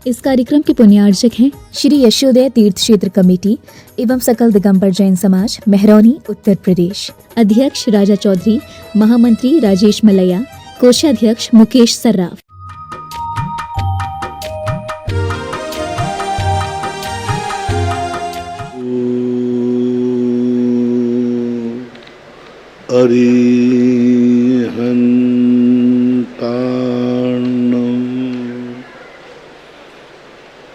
इस कार्यक्रम के पुण्यार्जक हैं श्री यशोदय तीर्थ क्षेत्र कमेटी एवं सकल दिगंबर जैन समाज मेहरौनी उत्तर प्रदेश। अध्यक्ष राजा चौधरी, महामंत्री राजेश मलैया, कोषाध्यक्ष मुकेश सर्राफ।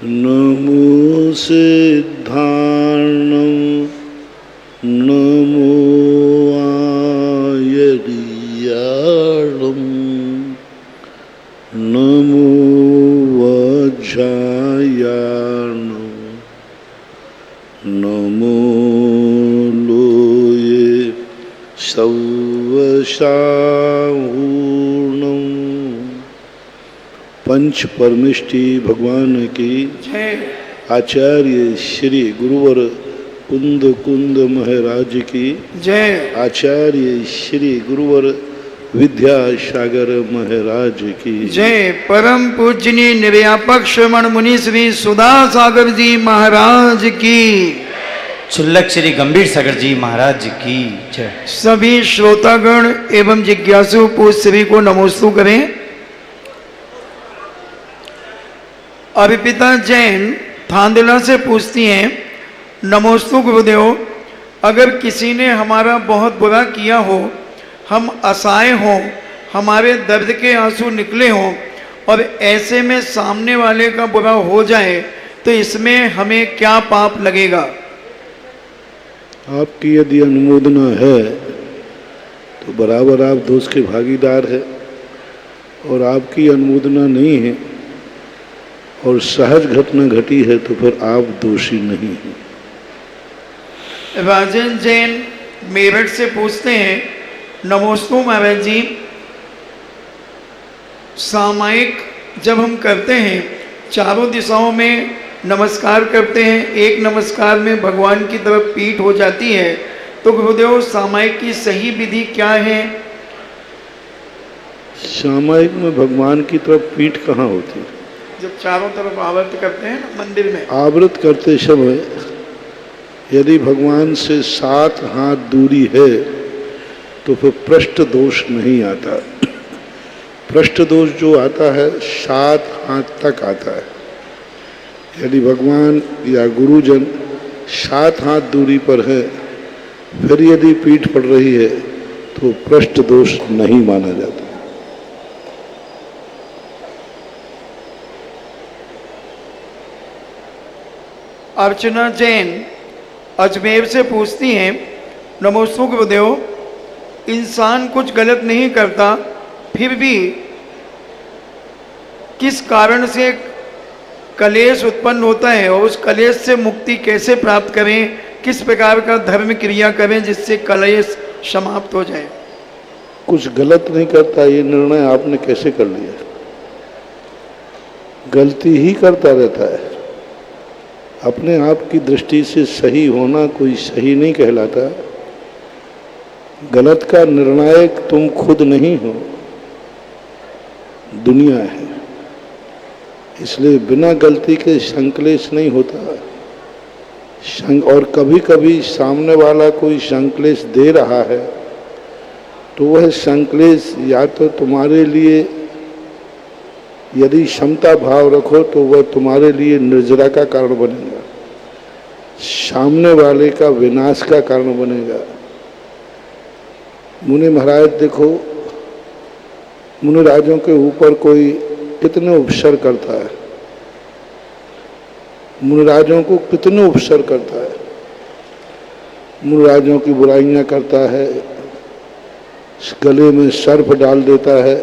नमो सिद्धार्णं नमो आयर्याणं नमो वज्रायाणं नमो लोये सवशाहूर्णं। पंच परमिष्टि भगवान की आचार्य श्री गुरुवर कुंद कुंद महाराज की जय। आचार्य श्री गुरुवर विद्यासागर महाराज की जय। परम पूजनीय निर्व्यापक श्रवण मुनि श्री सुधा सागर जी महाराज की, चुल्लक श्री गंभीर सागर जी महाराज की जय। सभी श्रोतागण एवं जिज्ञासु पूज सभी को नमोस्तु करें। अर्पिता जैन थांदला से पूछती हैं, नमोस्तु गुरुदेव, अगर किसी ने हमारा बहुत बुरा किया हो, हम असहाय हों, हमारे दर्द के आंसू निकले हों और ऐसे में सामने वाले का बुरा हो जाए तो इसमें हमें क्या पाप लगेगा? आपकी यदि अनुमोदना है तो बराबर आप दोष के भागीदार है, और आपकी अनुमोदना नहीं है और सहज घटना घटी है तो फिर आप दोषी नहीं हैं। राजन जैन मेरठ से पूछते हैं, नमोस्तु महाराज जी, सामायिक जब हम करते हैं चारों दिशाओं में नमस्कार करते हैं, एक नमस्कार में भगवान की तरफ पीठ हो जाती है, तो गुरुदेव सामायिक की सही विधि क्या है? सामायिक में भगवान की तरफ पीठ कहाँ होती है? जब चारों तरफ आवृत करते हैं ना मंदिर में, आवृत करते समय यदि भगवान से 7 हाथ दूरी है तो फिर पृष्ठ दोष नहीं आता। पृष्ठ दोष जो आता है 7 हाथ तक आता है। यदि भगवान या गुरुजन 7 हाथ दूरी पर है, फिर यदि पीठ पड़ रही है तो पृष्ठ दोष नहीं माना जाता। अर्चना जैन अजमेर से पूछती हैं, नमोस्तु गुरुदेव, इंसान कुछ गलत नहीं करता, फिर भी किस कारण से कलेश उत्पन्न होता है और उस कलेश से मुक्ति कैसे प्राप्त करें? किस प्रकार का धर्म क्रिया करें जिससे कलेश समाप्त हो जाए? कुछ गलत नहीं करता, ये निर्णय आपने कैसे कर लिया? गलती ही करता रहता है। अपने आप की दृष्टि से सही होना कोई सही नहीं कहलाता। गलत का निर्णायक तुम खुद नहीं हो, दुनिया है। इसलिए बिना गलती के संकलेश नहीं होता। और कभी कभी सामने वाला कोई संकलेश दे रहा है तो वह संकलेश या तो तुम्हारे लिए, यदि क्षमता भाव रखो तो वह तुम्हारे लिए निर्जरा का कारण बनेगा, सामने वाले का विनाश का कारण बनेगा। मुनि महाराज देखो, मुनि राजों के ऊपर कोई कितने उपसर करता है, मुनि राजों को कितने उपसर करता है, मुनि राजों की बुराइयां करता है, गले में सर्प डाल देता है,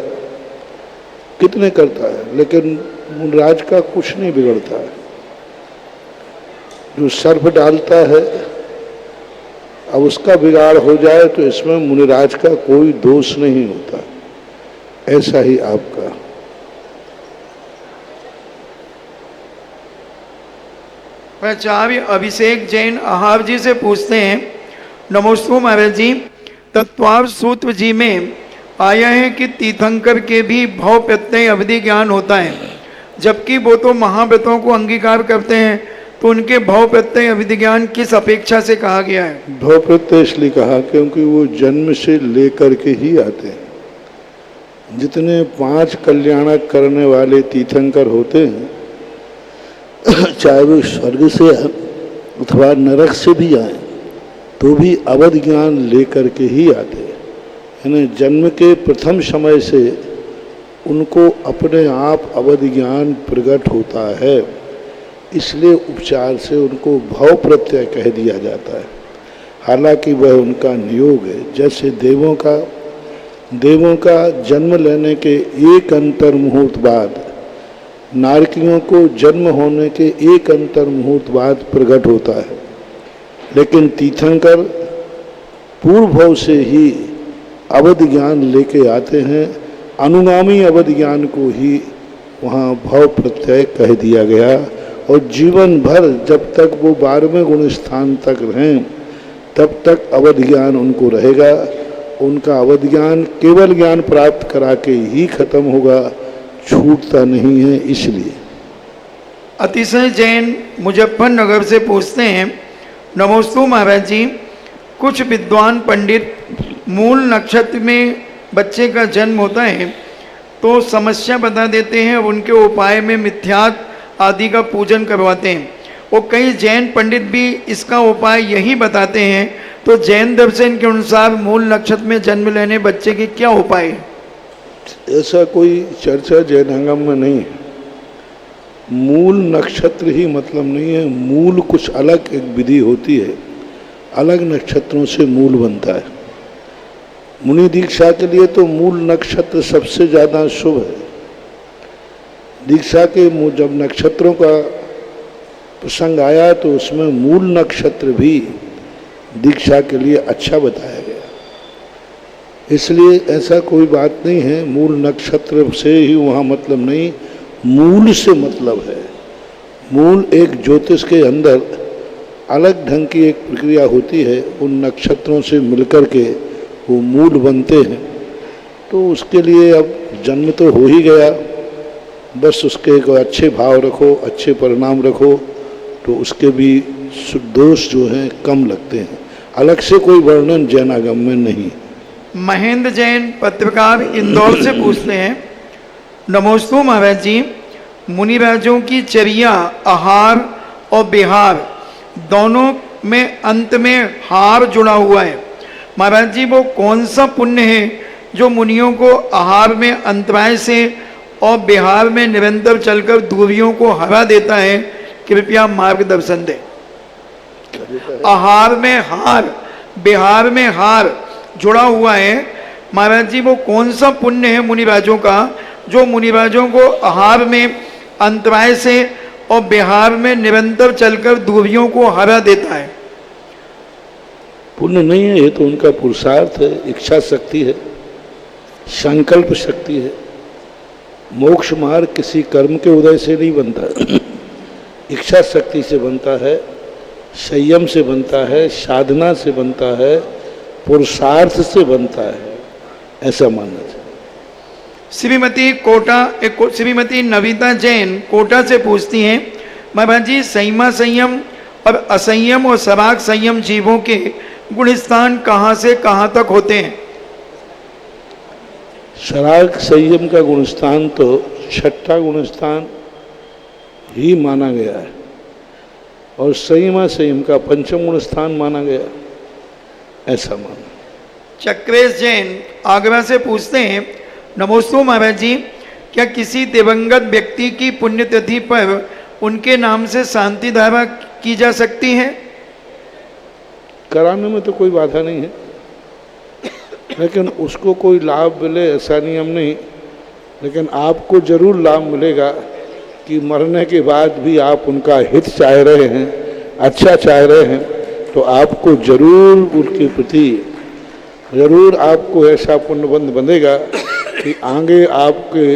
कितने करता है, लेकिन मुनिराज का कुछ नहीं बिगड़ता है। जो सर्प डालता है, अब उसका बिगाड़ हो जाए तो इसमें मुनिराज का कोई दोष नहीं होता। ऐसा ही आपका। प्राचार्य अभिषेक जैन अहार जी से पूछते हैं, नमोस्तु महाराज जी, तत्वार्थ सूत्र जी में आया है कि तीर्थंकर के भी भव प्रत्यय अवधि ज्ञान होता है। जबकि वो तो महाव्रतों को अंगीकार करते हैं, तो उनके भव प्रत्यय अभिज्ञान किस अपेक्षा से कहा गया है? भव प्रत्यय इसलिए कहा क्योंकि वो जन्म से लेकर के ही आते हैं। जितने 5 कल्याणक करने वाले तीर्थंकर होते हैं, चाहे वो स्वर्ग से अथवा नरक से भी आए, तो भी अवध ज्ञान लेकर के ही आते हैं। यानी जन्म के प्रथम समय से उनको अपने आप अवध ज्ञान प्रकट होता है, इसलिए उपचार से उनको भव प्रत्यय कह दिया जाता है। हालांकि वह उनका नियोग है। जैसे देवों का जन्म लेने के एक अंतर मुहूर्त बाद, नारकियों को जन्म होने के एक अंतर मुहूर्त बाद प्रकट होता है, लेकिन तीर्थंकर पूर्व भव से ही अवध ज्ञान लेके आते हैं। अनुगामी अवध ज्ञान को ही वहाँ भव प्रत्यय कह दिया गया। और जीवन भर जब तक वो 12वें गुण स्थान तक रहें, तब तक अवध ज्ञान उनको रहेगा। उनका अवध ज्ञान केवल ज्ञान प्राप्त करा के ही खत्म होगा, छूटता नहीं है। इसलिए अतिशय जैन मुजफ्फरनगर से पूछते हैं, नमोस्तु महाराज जी, कुछ विद्वान पंडित मूल नक्षत्र में बच्चे का जन्म होता है तो समस्या बता देते हैं, उनके उपाय में मिथ्यात्व आदि का पूजन करवाते हैं। और कई जैन पंडित भी इसका उपाय यही बताते हैं। तो जैन दर्शन के अनुसार मूल नक्षत्र में जन्म लेने बच्चे के क्या उपाय है? ऐसा कोई चर्चा जैनागम में नहीं है। मूल नक्षत्र ही मतलब नहीं है। मूल कुछ अलग एक विधि होती है, अलग नक्षत्रों से मूल बनता है। मुनि दीक्षा के लिए तो मूल नक्षत्र सबसे ज़्यादा शुभ है। दीक्षा के जब नक्षत्रों का प्रसंग आया तो उसमें मूल नक्षत्र भी दीक्षा के लिए अच्छा बताया गया। इसलिए ऐसा कोई बात नहीं है, मूल नक्षत्र से ही वहाँ मतलब नहीं, मूल से मतलब है। मूल एक ज्योतिष के अंदर अलग ढंग की एक प्रक्रिया होती है, उन नक्षत्रों से मिलकर के वो मूल बनते हैं। तो उसके लिए अब जन्म तो हो ही गया, बस उसके एक अच्छे भाव रखो, अच्छे परिणाम रखो, तो उसके भी दोष जो हैं कम लगते हैं। अलग से कोई वर्णन जैनागम में नहीं। महेंद्र जैन पत्रकार इंदौर से पूछते हैं, नमोस्तु महाराज जी, मुनिराजों की चर्या, आहार और विहार दोनों में अंत में हार जुड़ा हुआ है। महाराज जी, वो कौन सा पुण्य है जो मुनियों को आहार में अंतराय से और विहार में निरंतर चलकर दूरियों को हरा देता है? कृपया मार्गदर्शन दें। आहार में हार, विहार में हार जुड़ा हुआ है। महाराज जी, वो कौन सा पुण्य है मुनिराजों का जो मुनिराजों को आहार में अंतराय से और विहार में निरंतर चलकर दूरियों को हरा देता है? पुण्य नहीं है, ये तो उनका पुरुषार्थ है, इच्छा शक्ति है, संकल्प शक्ति है। मोक्ष मार्ग किसी कर्म के उदय से नहीं बनता, इच्छा शक्ति से बनता है, संयम से बनता है, साधना से बनता है, पुरुषार्थ से बनता है, ऐसा मानना चाहिए। श्रीमती नविता जैन कोटा से पूछती हैं, महाराज जी, संयमा संयम और असंयम और सराग संयम जीवों के गुणस्थान कहाँ से कहाँ तक होते हैं? सराग संयम का गुणस्थान तो 6ठा गुणस्थान ही माना गया है और संयमा संयम का 5म गुणस्थान माना गया, ऐसा माना। चक्रेश जैन आगरा से पूछते हैं, नमोस्तु महाराज जी, क्या किसी दिवंगत व्यक्ति की पुण्यतिथि पर उनके नाम से शांति धारा की जा सकती है? कराने में तो कोई बाधा नहीं है, लेकिन उसको कोई लाभ मिले ऐसा नियम नहीं। लेकिन आपको जरूर लाभ मिलेगा कि मरने के बाद भी आप उनका हित चाह रहे हैं, अच्छा चाह रहे हैं, तो आपको जरूर उनके प्रति जरूर आपको ऐसा पुण्यबंध बंधेगा कि आगे आपके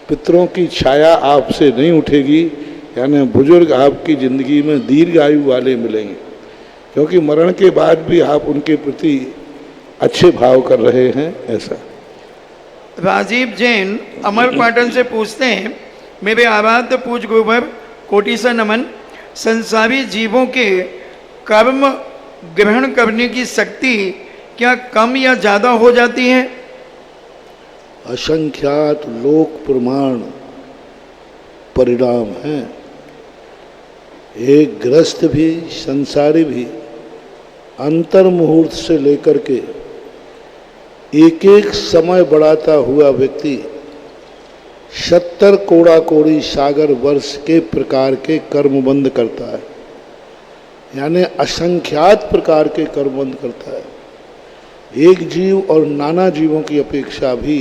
पितरों की छाया आपसे नहीं उठेगी, यानी बुजुर्ग आपकी ज़िंदगी में दीर्घ आयु वाले मिलेंगे, क्योंकि मरण के बाद भी आप उनके प्रति अच्छे भाव कर रहे हैं, ऐसा। राजीव जैन अमरपाटन से पूछते हैं, मेरे आराध्य पूज्य गुरुवर कोटि से नमन। संसारी जीवों के कर्म ग्रहण करने की शक्ति क्या कम या ज़्यादा हो जाती है? असंख्यात लोक प्रमाण परिणाम हैं। एक ग्रस्त भी संसारी भी अंतर मुहूर्त से लेकर के एक एक समय बढ़ाता हुआ व्यक्ति 70 कोड़ा कोड़ी सागर वर्ष के प्रकार के कर्मबंध करता है, यानी असंख्यात प्रकार के कर्मबंध करता है। एक जीव और नाना जीवों की अपेक्षा भी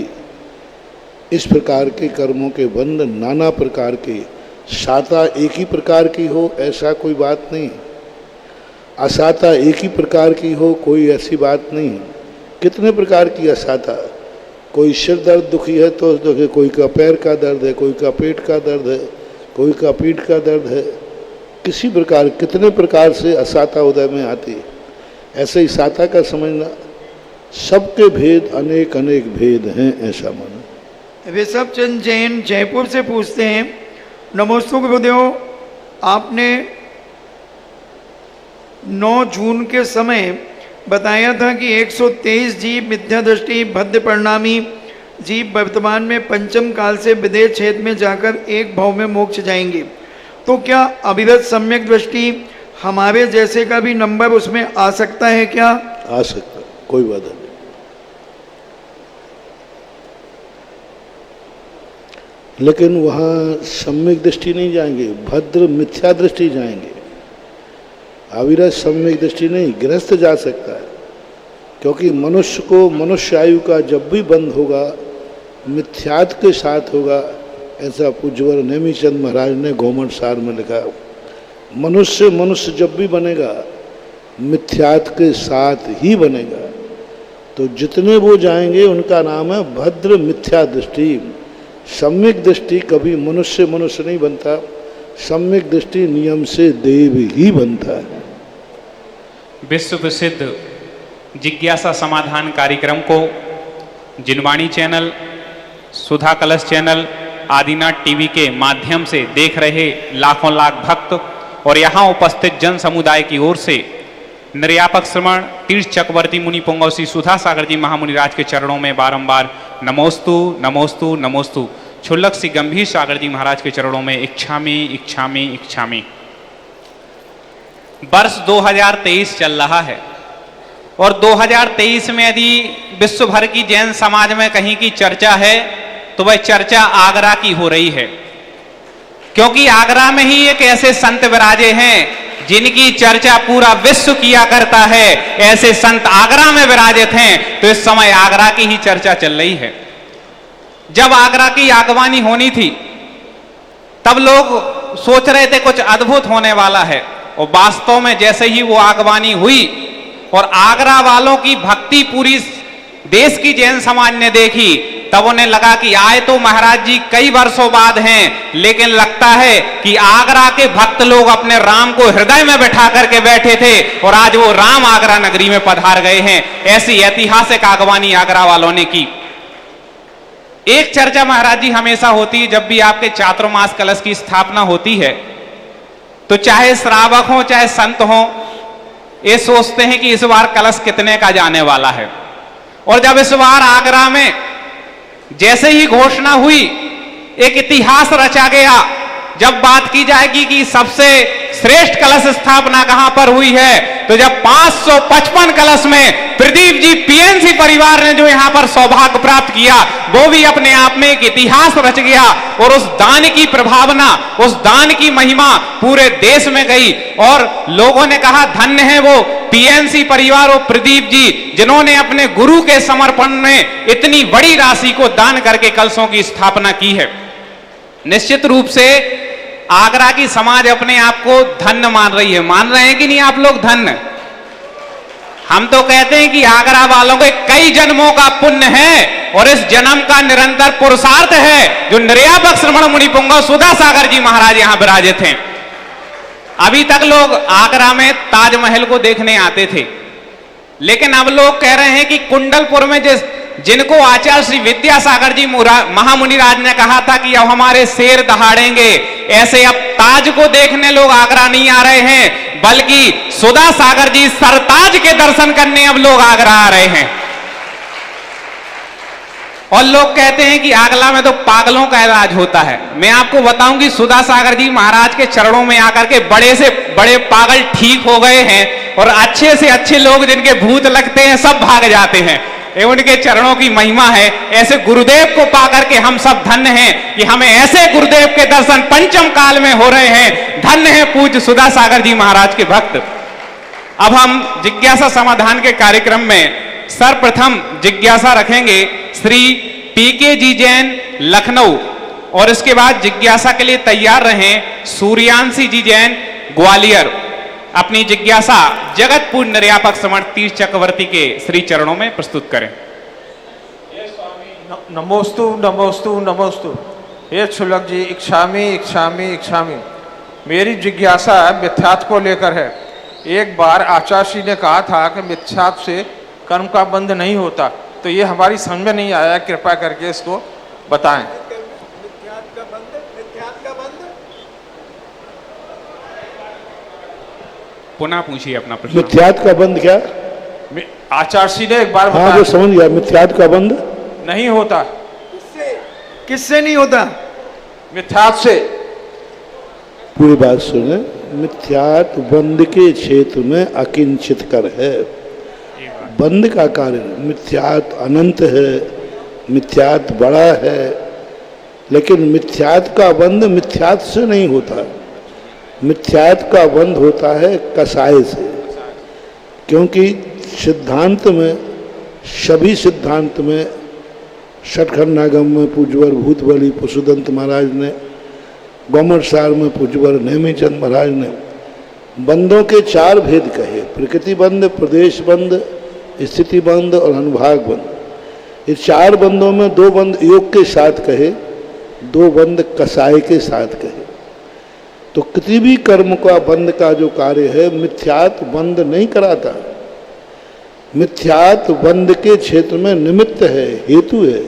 इस प्रकार के कर्मों के बंध नाना प्रकार के, साता एक ही प्रकार की हो ऐसा कोई बात नहीं, असाता एक ही प्रकार की हो कोई ऐसी बात नहीं। कितने प्रकार की असाता, कोई सिर दर्द दुखी है तो देखिए, कोई का पैर का दर्द है, कोई का पेट का दर्द है, कोई का पीठ का दर्द है, किसी प्रकार कितने प्रकार से असाता उदय में आती है। ऐसे ही साता का समझना, सबके भेद अनेक अनेक भेद हैं ऐसा मानो। ऋषभ चंद जैन जयपुर से पूछते हैं, नमोस्तु गुरुदेव, आपने 9 जून के समय बताया था कि 123 जीव मिथ्या दृष्टि भद्र परिणामी जीव वर्तमान में पंचम काल से विदेह छेद में जाकर एक भाव में मोक्ष जाएंगे, तो क्या अविरत सम्यक दृष्टि हमारे जैसे का भी नंबर उसमें आ सकता है क्या? आ सकता है, कोई बात नहीं। लेकिन वहाँ सम्यक दृष्टि नहीं जाएंगे, भद्र मिथ्या दृष्टि जाएंगे। अविरत सम्यक दृष्टि नहीं, गृहस्थ जा सकता है, क्योंकि मनुष्य को मनुष्य आयु का जब भी बंध होगा मिथ्यात के साथ होगा, ऐसा पूज्यवर नेमीचंद महाराज ने घोमट सार में लिखा। मनुष्य मनुष्य जब भी बनेगा मिथ्यात के साथ ही बनेगा। तो जितने वो जाएंगे उनका नाम है भद्र मिथ्या दृष्टि। सम्यक दृष्टि कभी मनुष्य मनुष्य नहीं बनता, सम्यक दृष्टि नियम से देव ही बनता है। विश्व प्रसिद्ध जिज्ञासा समाधान कार्यक्रम को जिनवाणी चैनल, सुधा कलश चैनल, आदिनाथ टीवी के माध्यम से देख रहे लाखों लाख भक्त और यहाँ उपस्थित जन समुदाय की ओर से निर्यापक श्रवण तीर्थ चक्रवर्ती मुनि पुंगव श्री सुधा सागर जी महामुनिराज के चरणों में बारंबार नमोस्तु नमोस्तु नमोस्तु। क्षुल्लक श्री गंभीर सागर जी महाराज के चरणों में इच्छामी इच्छामी इच्छामी। वर्ष 2023 चल रहा है और 2023 में यदि विश्व भर की जैन समाज में कहीं की चर्चा है तो वह चर्चा आगरा की हो रही है, क्योंकि आगरा में ही एक ऐसे संत विराजे हैं जिनकी चर्चा पूरा विश्व किया करता है। ऐसे संत आगरा में विराजित हैं, तो इस समय आगरा की ही चर्चा चल रही है। जब आगरा की आगवानी होनी थी तब लोग सोच रहे थे कुछ अद्भुत होने वाला है, और वास्तव में जैसे ही वो आगवानी हुई और आगरा वालों की भक्ति पूरी देश की जैन समाज ने देखी, तब उन्हें लगा कि आए तो महाराज जी कई वर्षों बाद हैं, लेकिन लगता है कि आगरा के भक्त लोग अपने राम को हृदय में बैठा करके बैठे थे और आज वो राम आगरा नगरी में पधार गए हैं। ऐसी ऐतिहासिक आगवानी आगरा वालों ने की। एक चर्चा महाराज जी हमेशा होती है, जब भी आपके चातुर्मास कलश की स्थापना होती है तो चाहे श्रावक हो चाहे संत हो, ये सोचते हैं कि इस बार कलश कितने का जाने वाला है। और जब इस बार आगरा में जैसे ही घोषणा हुई, एक इतिहास रचा गया। जब बात की जाएगी कि सबसे श्रेष्ठ कलश स्थापना कहां पर हुई है, तो जब 555 कलश में प्रदीप जी पीएनसी परिवार ने जो यहां पर सौभाग्य प्राप्त किया, वो भी अपने आप में एक इतिहास रच गया। और उस दान की प्रभावना, उस दान की महिमा पूरे देश में गई और लोगों ने कहा धन्य है वो पीएनसी परिवार और प्रदीप जी, जिन्होंने अपने गुरु के समर्पण में इतनी बड़ी राशि को दान करके कलशों की स्थापना की है। निश्चित रूप से आगरा की समाज अपने आप को धन्य मान रही है। मान रहे हैं कि नहीं आप लोग धन्य? हम तो कहते हैं कि आगरा वालों के कई जन्मों का पुण्य है और इस जन्म का निरंतर पुरुषार्थ है जो निर्यापक श्रवण मुनि पुंगव सुधा सागर जी महाराज यहां विराजित हैं। अभी तक लोग आगरा में ताजमहल को देखने आते थे, लेकिन अब लोग कह रहे हैं कि कुंडलपुर में जिस जिनको आचार्य श्री विद्यासागर जी महामुनिराज ने कहा था कि अब हमारे शेर दहाड़ेंगे, ऐसे अब ताज को देखने लोग आगरा नहीं आ रहे हैं, बल्कि सुधा सागर जी सरताज के दर्शन करने अब लोग आगरा आ रहे हैं। और लोग कहते हैं कि आगला में तो पागलों का इलाज होता है। मैं आपको बताऊं कि सुधा सागर जी महाराज के चरणों में आकर के बड़े से बड़े पागल ठीक हो गए हैं, और अच्छे से अच्छे लोग जिनके भूत लगते हैं सब भाग जाते हैं। ये उनके चरणों की महिमा है। ऐसे गुरुदेव को पाकर के हम सब धन्य हैं कि हमें ऐसे गुरुदेव के दर्शन पंचम काल में हो रहे हैं। धन्य है पूज्य सुधा सागर जी महाराज के भक्त। अब हम जिज्ञासा समाधान के कार्यक्रम में सर्वप्रथम जिज्ञासा रखेंगे श्री पीके जी जैन लखनऊ, और इसके बाद जिज्ञासा के लिए तैयार रहें सूर्यांशी जी जैन ग्वालियर। अपनी जिज्ञासा जगतपुर निर्यापक समर्थ तीर्थ चक्रवर्ती के श्री चरणों में प्रस्तुत करें। नमोस्तु नमोस्तु नमोस्तु। हे क्षुलक जी, इच्छामी इच्छामी इच्छामी। मेरी जिज्ञासा मिथ्यात्व को लेकर है। एक बार आचार्य श्री ने कहा था कि मिथ्यात्व से कर्म का बंध नहीं होता, तो ये हमारी समझ में नहीं आया, कृपा करके इसको बताएं। पुनः पूछिए अपना प्रश्न। मिथ्यात्व का बंध क्या? आचार्य श्री ने एक बार हाँ, बताया। जो समझ गया, मिथ्यात्व का बंध नहीं होता। किससे नहीं होता? मिथ्यात्व से। पूरी बात सुने। मिथ्यात्व बंध के क्षेत्र में अकिंचित कर है। बंध का कार्य मिथ्यात्व अनंत है, मिथ्यात्व बड़ा है, लेकिन मिथ्यात्व का बंध मिथ्यात्व से नहीं होता। मिथ्यात्व का बंध होता है कसाय से, क्योंकि सिद्धांत में, सभी सिद्धांत में, षटखंडागम में पूज्यवर भूतबली पुष्पदंत महाराज ने, गौमरसार में पूज्यवर नेमीचंद महाराज ने बंधों के 4 भेद कहे। प्रकृति बंध, प्रदेश बंध, स्थिति बंध और अनुभाग बंध। इस 4 बंधों में 2 बंध योग के साथ कहे, 2 बंध कसाय के साथ कहे। तो किसी भी कर्म का बंध का जो कार्य है मिथ्यात्व बंध नहीं कराता। मिथ्यात्व बंध के क्षेत्र में निमित्त है, हेतु है।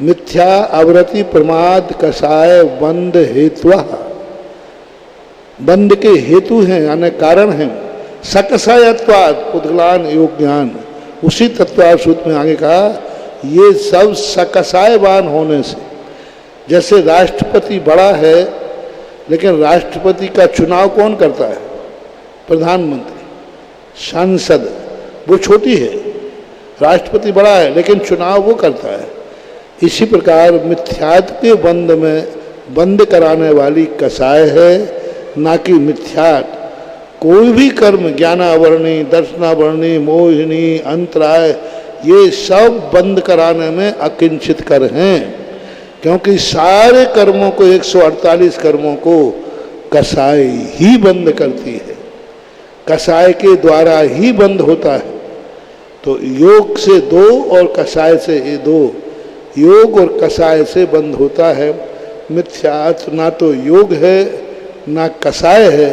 मिथ्या आवृत्ति प्रमाद कसाय बंध हेतु, बंध के हेतु हैं यानी कारण हैं। सकसायत्वाद पुद्गलान योग ज्ञान, उसी तत्वार्थ सूत्र में आगे कहा, ये सब सकसायवान होने से। जैसे राष्ट्रपति बड़ा है, लेकिन राष्ट्रपति का चुनाव कौन करता है? प्रधानमंत्री। संसद वो छोटी है, राष्ट्रपति बड़ा है, लेकिन चुनाव वो करता है। इसी प्रकार मिथ्यात्व के बंध में बंद कराने वाली कसाय है, ना कि मिथ्यात्व। कोई भी कर्म, ज्ञानावरणी, दर्शनावरणी, मोहिनी, अंतराय, ये सब बंद कराने में अकिंचित कर हैं, क्योंकि सारे कर्मों को, 148 कर्मों को कसाय ही बंद करती है। कसाय के द्वारा ही बंद होता है। तो योग से 2 और कसाय से 2, योग और कसाय से बंद होता है। मिथ्यात्व ना तो योग है ना कसाय है,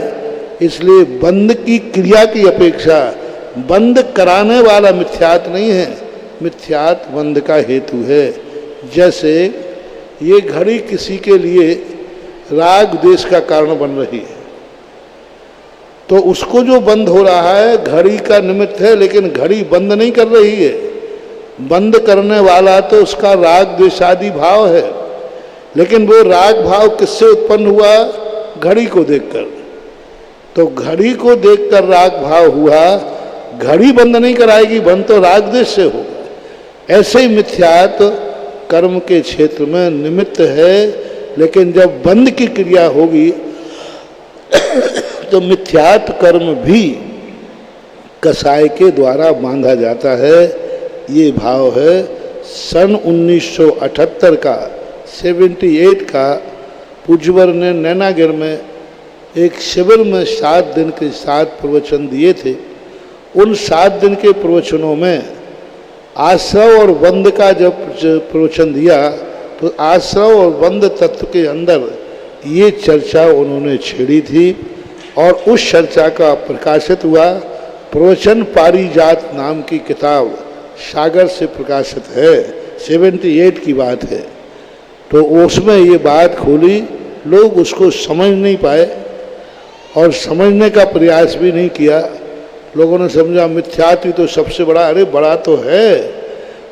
इसलिए बंद की क्रिया की अपेक्षा बंद कराने वाला मिथ्यात्व नहीं है, मिथ्यात्व बंद का हेतु है। जैसे ये घड़ी किसी के लिए राग द्वेष का कारण बन रही है, तो उसको जो बंद हो रहा है घड़ी का निमित्त है, लेकिन घड़ी बंद नहीं कर रही है। बंद करने वाला तो उसका राग द्वेषादि भाव है, लेकिन वो राग भाव किससे उत्पन्न हुआ? घड़ी को देखकर। तो घड़ी को देखकर राग भाव हुआ, घड़ी बंद नहीं कराएगी, बंद तो राग द्वेष से होगा। ऐसे ही मिथ्यात्व कर्म के क्षेत्र में निमित्त है, लेकिन जब बंद की क्रिया होगी तो मिथ्यात्व कर्म भी कसाय के द्वारा बांधा जाता है। ये भाव है। सन 1978 का 78 का पूज्यवर ने नैनागिर में एक शिविर में 7 दिन के 7 प्रवचन दिए थे। उन 7 दिन के प्रवचनों में आश्रव और बंध का जब प्रवचन दिया तो आश्रव और बंध तत्व के अंदर ये चर्चा उन्होंने छेड़ी थी, और उस चर्चा का प्रकाशित हुआ प्रवचन पारिजात नाम की किताब सागर से प्रकाशित है, 78 की बात है। तो उसमें ये बात खोली, लोग उसको समझ नहीं पाए और समझने का प्रयास भी नहीं किया। लोगों ने समझा मिथ्यात्व तो सबसे बड़ा, अरे बड़ा तो है,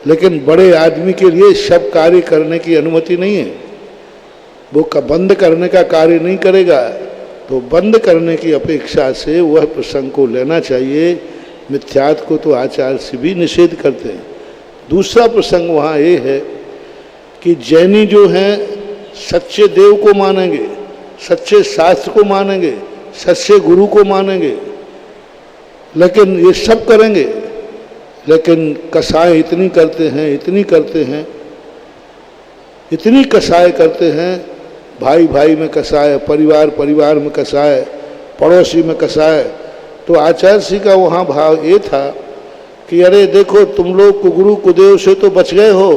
लेकिन बड़े आदमी के लिए सब कार्य करने की अनुमति नहीं है। वो बंद करने का कार्य नहीं करेगा, तो बंद करने की अपेक्षा से वह प्रसंग को लेना चाहिए। मिथ्यात्व को तो आचार्य भी निषेध करते हैं। दूसरा प्रसंग वहाँ ये है कि जैनी जो हैं सच्चे देव को मानेंगे, सच्चे शास्त्र को मानेंगे, सच्चे गुरु को मानेंगे, लेकिन ये सब करेंगे, लेकिन कसाय इतनी करते हैं, इतनी करते हैं, इतनी कसाय करते हैं, भाई भाई में कसाय, परिवार परिवार में कसाय, पड़ोसी में कसाय। तो आचार्य जी का वहाँ भाव ये था कि अरे देखो तुम लोग कुगुरु कुदेव से तो बच गए हो,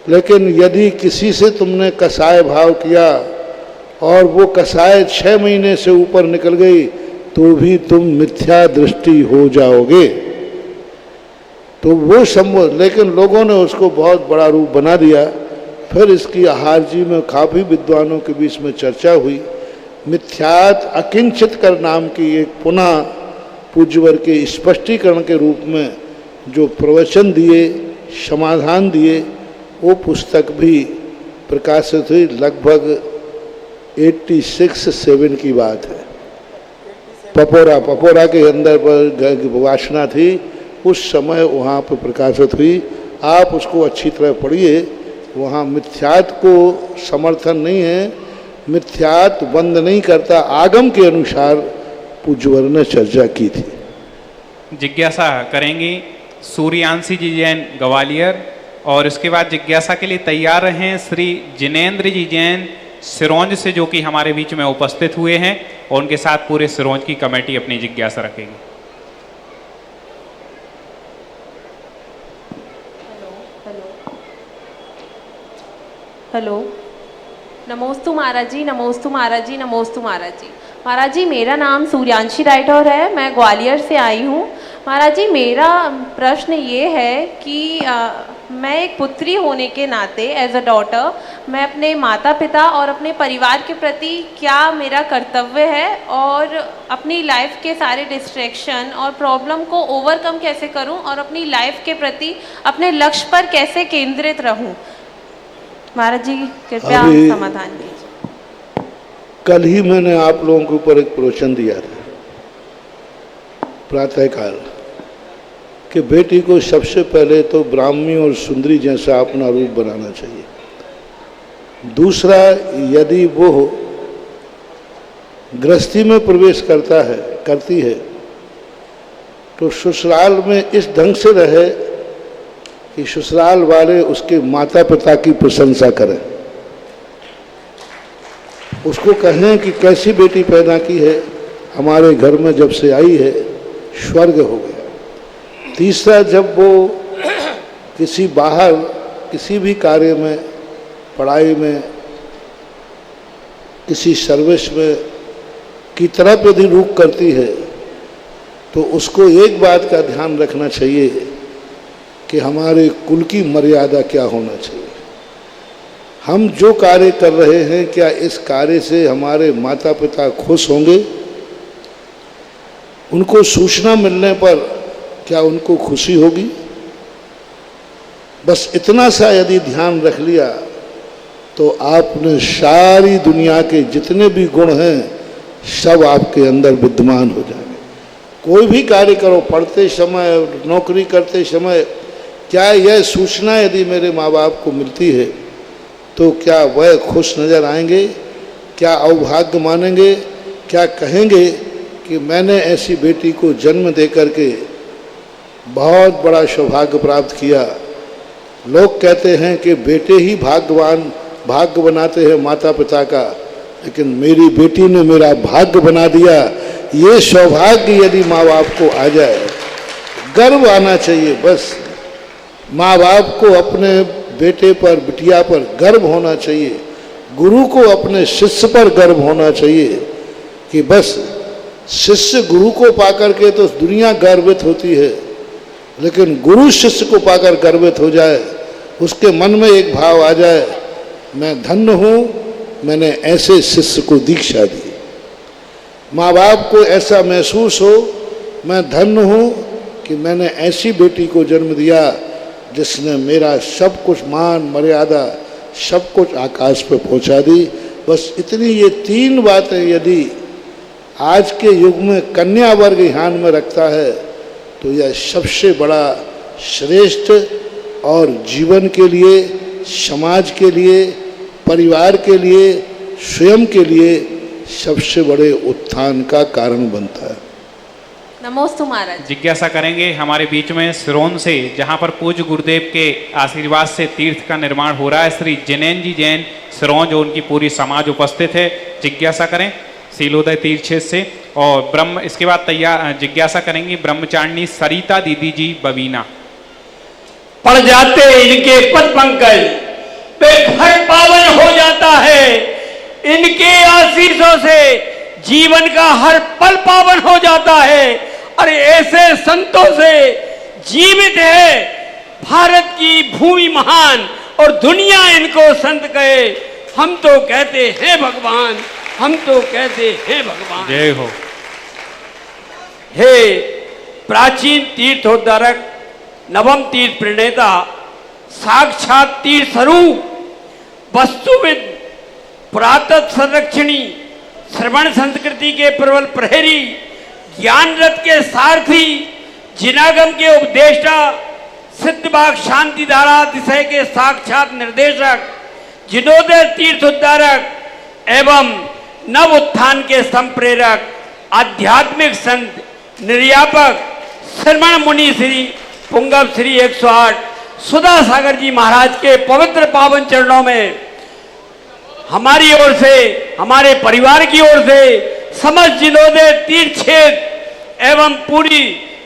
लेकिन यदि किसी से तुमने कसाय भाव किया और वो कसाय 6 महीने से ऊपर निकल गई तो भी तुम मिथ्या दृष्टि हो जाओगे। तो वो संभव, लेकिन लोगों ने उसको बहुत बड़ा रूप बना दिया। फिर इसकी आहार जी में काफ़ी विद्वानों के बीच में चर्चा हुई। मिथ्यात अकिंचित कर नाम की एक पुनः पूज्यवर के स्पष्टीकरण के रूप में जो प्रवचन दिए, समाधान दिए, वो पुस्तक भी प्रकाशित हुई। लगभग 86-7 की बात है। पपोरा के अंदर पर वासना थी, उस समय वहाँ पर प्रकाशित हुई। आप उसको अच्छी तरह पढ़िए। वहाँ मिथ्यात को समर्थन नहीं है, मिथ्यात बंद नहीं करता, आगम के अनुसार पूज्यवर ने चर्चा की थी। जिज्ञासा करेंगे सूर्यांशी जी जैन ग्वालियर, और इसके बाद जिज्ञासा के लिए तैयार रहें श्री जिनेन्द्र जी जैन सिरोंज से, जो कि हमारे बीच में उपस्थित हुए हैं, और उनके साथ पूरे सिरोंज की कमेटी अपनी जिज्ञासा रखेगी। हेलो, नमोस्तु महाराज जी, नमोस्तु महाराज जी, नमोस्तु महाराज जी। महाराज जी, मेरा नाम सूर्यांशी राठौर है, मैं ग्वालियर से आई हूँ। महाराज जी, मेरा प्रश्न ये है कि मैं एक पुत्री होने के नाते एज अ डॉटर, मैं अपने माता पिता और अपने परिवार के प्रति क्या मेरा कर्तव्य है, और अपनी लाइफ के सारे डिस्ट्रैक्शन और प्रॉब्लम को ओवरकम कैसे करूं, और अपनी लाइफ के प्रति अपने लक्ष्य पर कैसे केंद्रित रहूं। महाराज जी कृपया समाधान कीजिए। कल ही मैंने आप लोगों के ऊपर एक प्रवचन दिया था प्रातःकाल कि बेटी को सबसे पहले तो ब्राह्मी और सुंदरी जैसा अपना रूप बनाना चाहिए। दूसरा, यदि वो गृहस्थी में प्रवेश करती है तो ससुराल में इस ढंग से रहे कि ससुराल वाले उसके माता पिता की प्रशंसा करें, उसको कहें कि कैसी बेटी पैदा की है, हमारे घर में जब से आई है स्वर्ग हो गया। तीसरा, जब वो किसी बाहर किसी भी कार्य में, पढ़ाई में, किसी सर्विस में की तरफ यदि रुख करती है तो उसको एक बात का ध्यान रखना चाहिए कि हमारे कुल की मर्यादा क्या होना चाहिए। हम जो कार्य कर रहे हैं, क्या इस कार्य से हमारे माता पिता खुश होंगे? उनको सूचना मिलने पर क्या उनको खुशी होगी? बस इतना सा यदि ध्यान रख लिया तो आपने सारी दुनिया के जितने भी गुण हैं सब आपके अंदर विद्यमान हो जाएंगे। कोई भी कार्य करो, पढ़ते समय, नौकरी करते समय, क्या यह सूचना यदि मेरे माँ बाप को मिलती है तो क्या वह खुश नज़र आएंगे? क्या अवभाग्य मानेंगे? क्या कहेंगे कि मैंने ऐसी बेटी को जन्म दे करके बहुत बड़ा सौभाग्य प्राप्त किया? लोग कहते हैं कि बेटे ही भाग्य बनाते हैं माता पिता का, लेकिन मेरी बेटी ने मेरा भाग्य बना दिया। ये सौभाग्य यदि माँ बाप को आ जाए, गर्व आना चाहिए। बस माँ बाप को अपने बेटे पर, बिटिया पर गर्व होना चाहिए। गुरु को अपने शिष्य पर गर्व होना चाहिए कि बस शिष्य गुरु को पाकर के तो दुनिया गर्वित होती है, लेकिन गुरु शिष्य को पाकर गर्वित हो जाए, उसके मन में एक भाव आ जाए, मैं धन्य हूँ, मैंने ऐसे शिष्य को दीक्षा दी। माँ बाप को ऐसा महसूस हो, मैं धन्य हूँ कि मैंने ऐसी बेटी को जन्म दिया जिसने मेरा सब कुछ मान मर्यादा सब कुछ आकाश पे पहुँचा दी। बस इतनी ये 3 बातें यदि आज के युग में कन्या वर्ग ध्यान में रखता है तो यह सबसे बड़ा श्रेष्ठ और जीवन के लिए, समाज के लिए, परिवार के लिए, स्वयं के लिए सबसे बड़े उत्थान का कारण बनता है। नमोस्तु महाराज। जिज्ञासा करेंगे हमारे बीच में सिरोन से, जहां पर पूज्य गुरुदेव के आशीर्वाद से तीर्थ का निर्माण हो रहा है, श्री जिनेन जी जैन सिरोन, जो उनकी पूरी समाज उपस्थित है। जिज्ञासा करें शीलोदय तीर्थ क्षेत्र से। और ब्रह्म इसके बाद तैयार जिज्ञासा करेंगी ब्रह्मचारिणी सरिता दीदी जी बबीना। पड़ जाते इनके पद पंकज पे घर पावन हो जाता है। इनके आशीर्वादों से जीवन का हर पल पावन हो जाता है। अरे ऐसे संतों से जीवित है भारत की भूमि महान, और दुनिया इनको संत कहे। हम तो कहते हैं भगवान, हम तो कहते हैं भगवान। जय हो। हे प्राचीन तीर्थोद्धारक, नवम तीर्थ प्रणेता, साक्षात तीर्थ स्वरूप, वस्तुविद, पुरातत्व संरक्षणी, श्रवण संस्कृति के प्रबल प्रहरी, ज्ञान रथ के सारथी, जिनागम के उपदेष्टा, सिद्धबाग शांति धारा अतिशय के साक्षात निर्देशक, जिनोदय तीर्थ उद्धारक एवं नव उत्थान के संप्रेरक, आध्यात्मिक संत, निर्यापक, श्रमण मुनि श्री पुंगव श्री 108 सुधा सागर जी महाराज के पवित्र पावन चरणों में हमारी ओर से, हमारे परिवार की ओर से, समस्त जिनोदय तीर्थ क्षेत्र एवं पूरी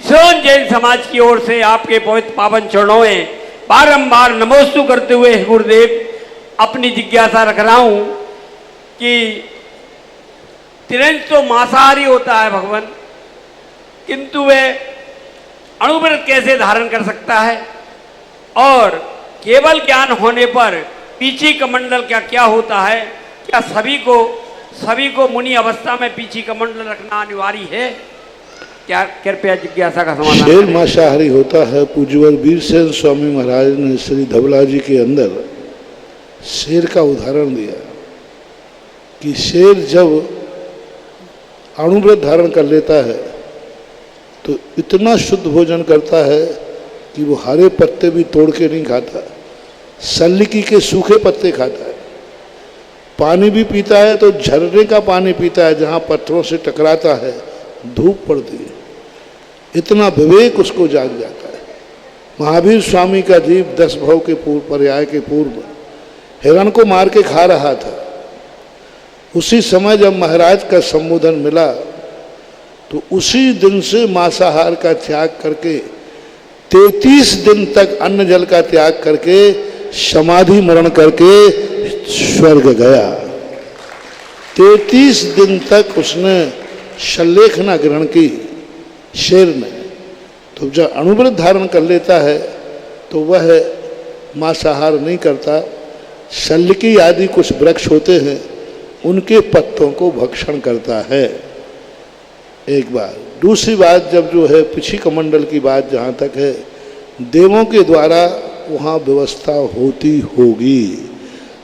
सिरोन जैन समाज की ओर से आपके पवित्र पावन चरणों में बारंबार नमोस्तु करते हुए गुरुदेव अपनी जिज्ञासा रख रहा हूं कि तिरंज तो मांसाहारी होता है भगवान, किंतु वह अणुव्रत कैसे धारण कर सकता है, और केवल ज्ञान होने पर पीछी कमंडल क्या होता है? क्या सभी को मुनि अवस्था में पीछी कमंडल रखना अनिवार्य है? क्या कृपया जिज्ञासा का समाधान। शेर मांसाहारी होता है। पूज्यवर वीरसेन स्वामी महाराज ने श्री धवला जी के अंदर शेर का उदाहरण दिया कि शेर जब अणुव्रत धारण कर लेता है तो इतना शुद्ध भोजन करता है कि वो हरे पत्ते भी तोड़ के नहीं खाता, सल्लिकी के सूखे पत्ते खाता है। पानी भी पीता है तो झरने का पानी पीता है जहाँ पत्थरों से टकराता है, धूप पड़ती है। इतना विवेक उसको जाग जाता है। महावीर स्वामी का जीव 10 भव के पूर्व, पर्याय के पूर्व हिरण को मार के खा रहा था। उसी समय जब महाराज का संबोधन मिला तो उसी दिन से मांसाहार का त्याग करके 33 दिन तक अन्न जल का त्याग करके समाधि मरण करके स्वर्ग गया। 33 दिन तक उसने शल्लेखना ग्रहण की शेर ने। तो जब अणुव्रत धारण कर लेता है तो वह मांसाहार नहीं करता। शल्लिकी आदि कुछ वृक्ष होते हैं उनके पत्तों को भक्षण करता है। एक बात। दूसरी बात, जब जो है पिछी कमंडल की बात जहाँ तक है, देवों के द्वारा वहाँ व्यवस्था होती होगी।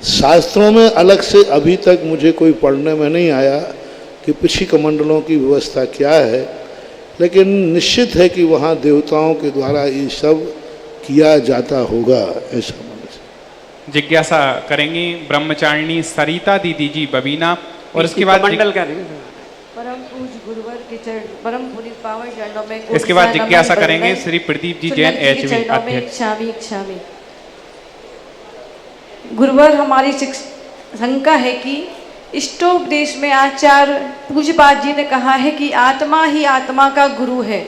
शास्त्रों में अलग से अभी तक मुझे कोई पढ़ने में नहीं आया कि पिछी कमंडलों की व्यवस्था क्या है, लेकिन निश्चित है कि वहाँ देवताओं के द्वारा ये सब किया जाता होगा, ऐसा मन से। जिज्ञासा करेंगी ब्रह्मचारिणी सरिता दीदी जी बबीना। और इसके बाद मंडल का परम पूज्य गुरुवर के चरण, परम पुनीत पावन चरणों में इसके बाद जिज्ञासा करेंगे श्री प्रदीप जी जैन एचवी अध्यक्ष। क्षामी गुरुवर, हमारी शंका है कि इष्टोपदेश में आचार्य पूज्यपाद जी ने कहा है कि आत्मा ही आत्मा का गुरु है।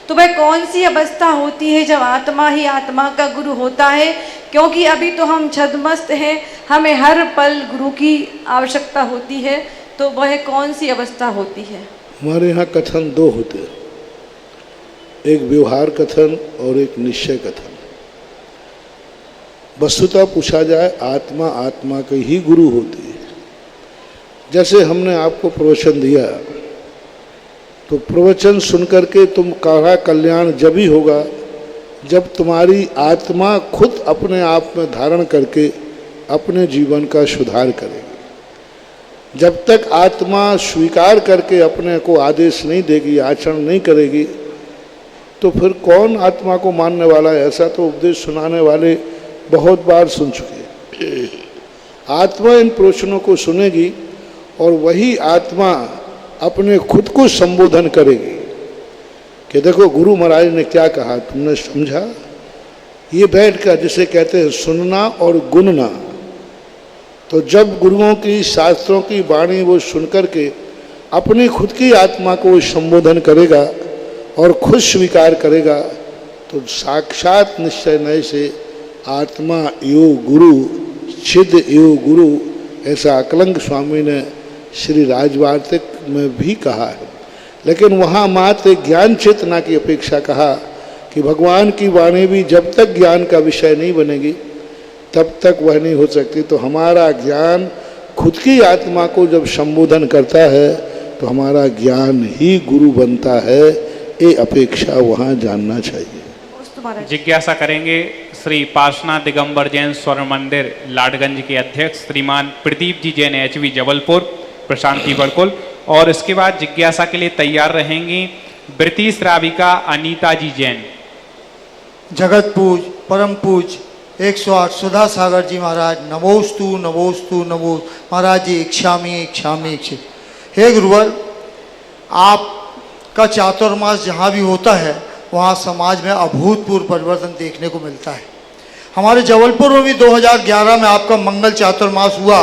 तो वह कौन सी अवस्था होती है जब आत्मा ही आत्मा का गुरु होता है? क्योंकि अभी तो हम छद्मस्त हैं, हमें हर पल गुरु की आवश्यकता होती है। तो वह कौन सी अवस्था होती है? हमारे यहाँ कथन 2 होते हैं। एक व्यवहार कथन और एक निश्चय कथन। वस्तुतः पूछा जाए, आत्मा आत्मा की ही गुरु होती है। जैसे हमने आपको प्रवचन दिया, तो प्रवचन सुनकर के तुम्हारा कल्याण जब ही होगा जब तुम्हारी आत्मा खुद अपने आप में धारण करके अपने जीवन का सुधार करेगी। जब तक आत्मा स्वीकार करके अपने को आदेश नहीं देगी, आचरण नहीं करेगी, तो फिर कौन आत्मा को मानने वाला है? ऐसा तो उपदेश सुनाने वाले बहुत बार सुन चुके। आत्मा इन प्रवचनों को सुनेगी और वही आत्मा अपने खुद को संबोधन करेगी कि देखो गुरु महाराज ने क्या कहा, तुमने समझा? ये बैठ कर जिसे कहते हैं सुनना और गुनना। तो जब गुरुओं की, शास्त्रों की वाणी वो सुनकर के अपनी खुद की आत्मा को संबोधन करेगा और खुद स्वीकार करेगा, तो साक्षात निश्चय नए से आत्मा यो गुरु, छिद यो गुरु, ऐसा अकलंक स्वामी ने श्री राजवार्तिक में भी कहा है। लेकिन वहाँ मात्र ज्ञान चेतना की अपेक्षा कहा कि भगवान की वाणी भी जब तक ज्ञान का विषय नहीं बनेगी तब तक वह नहीं हो सकती। तो हमारा ज्ञान खुद की आत्मा को जब संबोधन करता है तो हमारा ज्ञान ही गुरु बनता है, ये अपेक्षा वहाँ जानना चाहिए। जिज्ञासा करेंगे श्री पार्श्वनाथ दिगंबर जैन स्वर्ण मंदिर लाडगंज के अध्यक्ष श्रीमान प्रदीप जी जैन HV जबलपुर, प्रशांति बड़कुल, और इसके बाद जिज्ञासा के लिए तैयार रहेंगी वृत्ति श्राविका अनीता जी जैन। जगत पूज परम पूज 108 सुधा सागर जी महाराज, नमोस्तु नमोस्तु नमो महाराज जी, इच्छामी इच्छामी इच्छा। हे गुरुवर, आपका चातुर्मास जहाँ भी होता है वहाँ समाज में अभूतपूर्व परिवर्तन देखने को मिलता है। हमारे जबलपुर में भी 2011 में आपका मंगल चातुर्मास हुआ,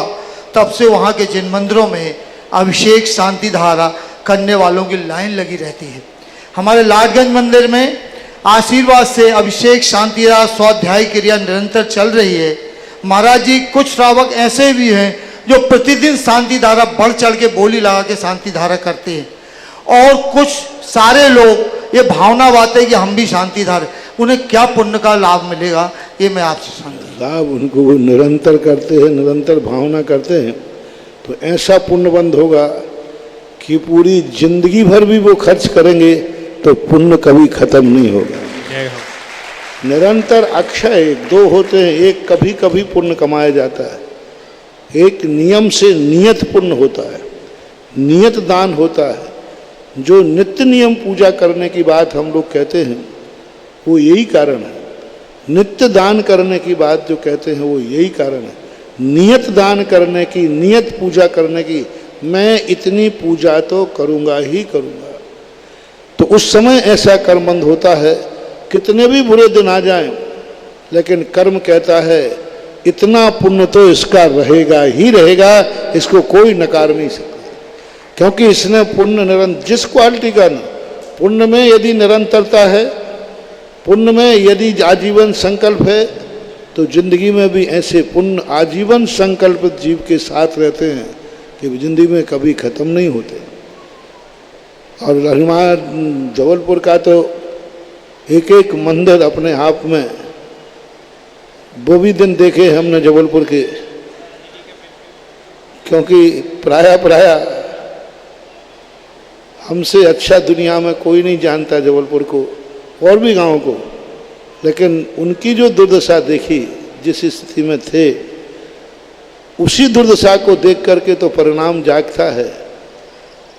तब से वहाँ के जिन मंदिरों में अभिषेक शांति धारा करने वालों की लाइन लगी रहती है। हमारे लाडगंज मंदिर में आशीर्वाद से अभिषेक शांति धारा स्वाध्याय क्रिया निरंतर चल रही है। महाराज जी, कुछ श्रावक ऐसे भी हैं जो प्रतिदिन शांति धारा बढ़ चढ़ के बोली लगा के शांति धारा करते हैं, और कुछ सारे लोग ये भावना बात है कि हम भी शांति धारा, उन्हें क्या पुण्य का लाभ मिलेगा, ये मैं आपसे समझूं। लाभ उनको वो निरंतर करते हैं, निरंतर भावना करते हैं, तो ऐसा पुण्यबंध होगा कि पूरी जिंदगी भर भी वो खर्च करेंगे तो पुण्य कभी खत्म नहीं होगा। निरंतर अक्षय दो होते हैं, एक कभी कभी पुण्य कमाया जाता है, एक नियम से नियत पुण्य होता है, नियत दान होता है। जो नित्य नियम पूजा करने की बात हम लोग कहते हैं वो यही कारण है। नित्य दान करने की बात जो कहते हैं वो यही कारण है। नियत दान करने की, नियत पूजा करने की, मैं इतनी पूजा तो करूँगा ही करूँगा, तो उस समय ऐसा कर्मबंध होता है। कितने भी बुरे दिन आ जाएं, लेकिन कर्म कहता है इतना पुण्य तो इसका रहेगा ही रहेगा, इसको कोई नकार नहीं सकता, क्योंकि इसने पुण्य निरंतर, जिस क्वालिटी का न पुण्य में यदि निरंतरता है, पुण्य में यदि आजीवन संकल्प है, तो जिंदगी में भी ऐसे पुण्य आजीवन संकल्पित जीव के साथ रहते हैं कि जिंदगी में कभी खत्म नहीं होते। और हमारे जबलपुर का तो एक एक मंदिर अपने आप में, वो भी दिन देखे हमने जबलपुर के, क्योंकि प्राय हमसे अच्छा दुनिया में कोई नहीं जानता जबलपुर को और भी गाँव को, लेकिन उनकी जो दुर्दशा देखी, जिस स्थिति में थे, उसी दुर्दशा को देख करके तो परिणाम जागता है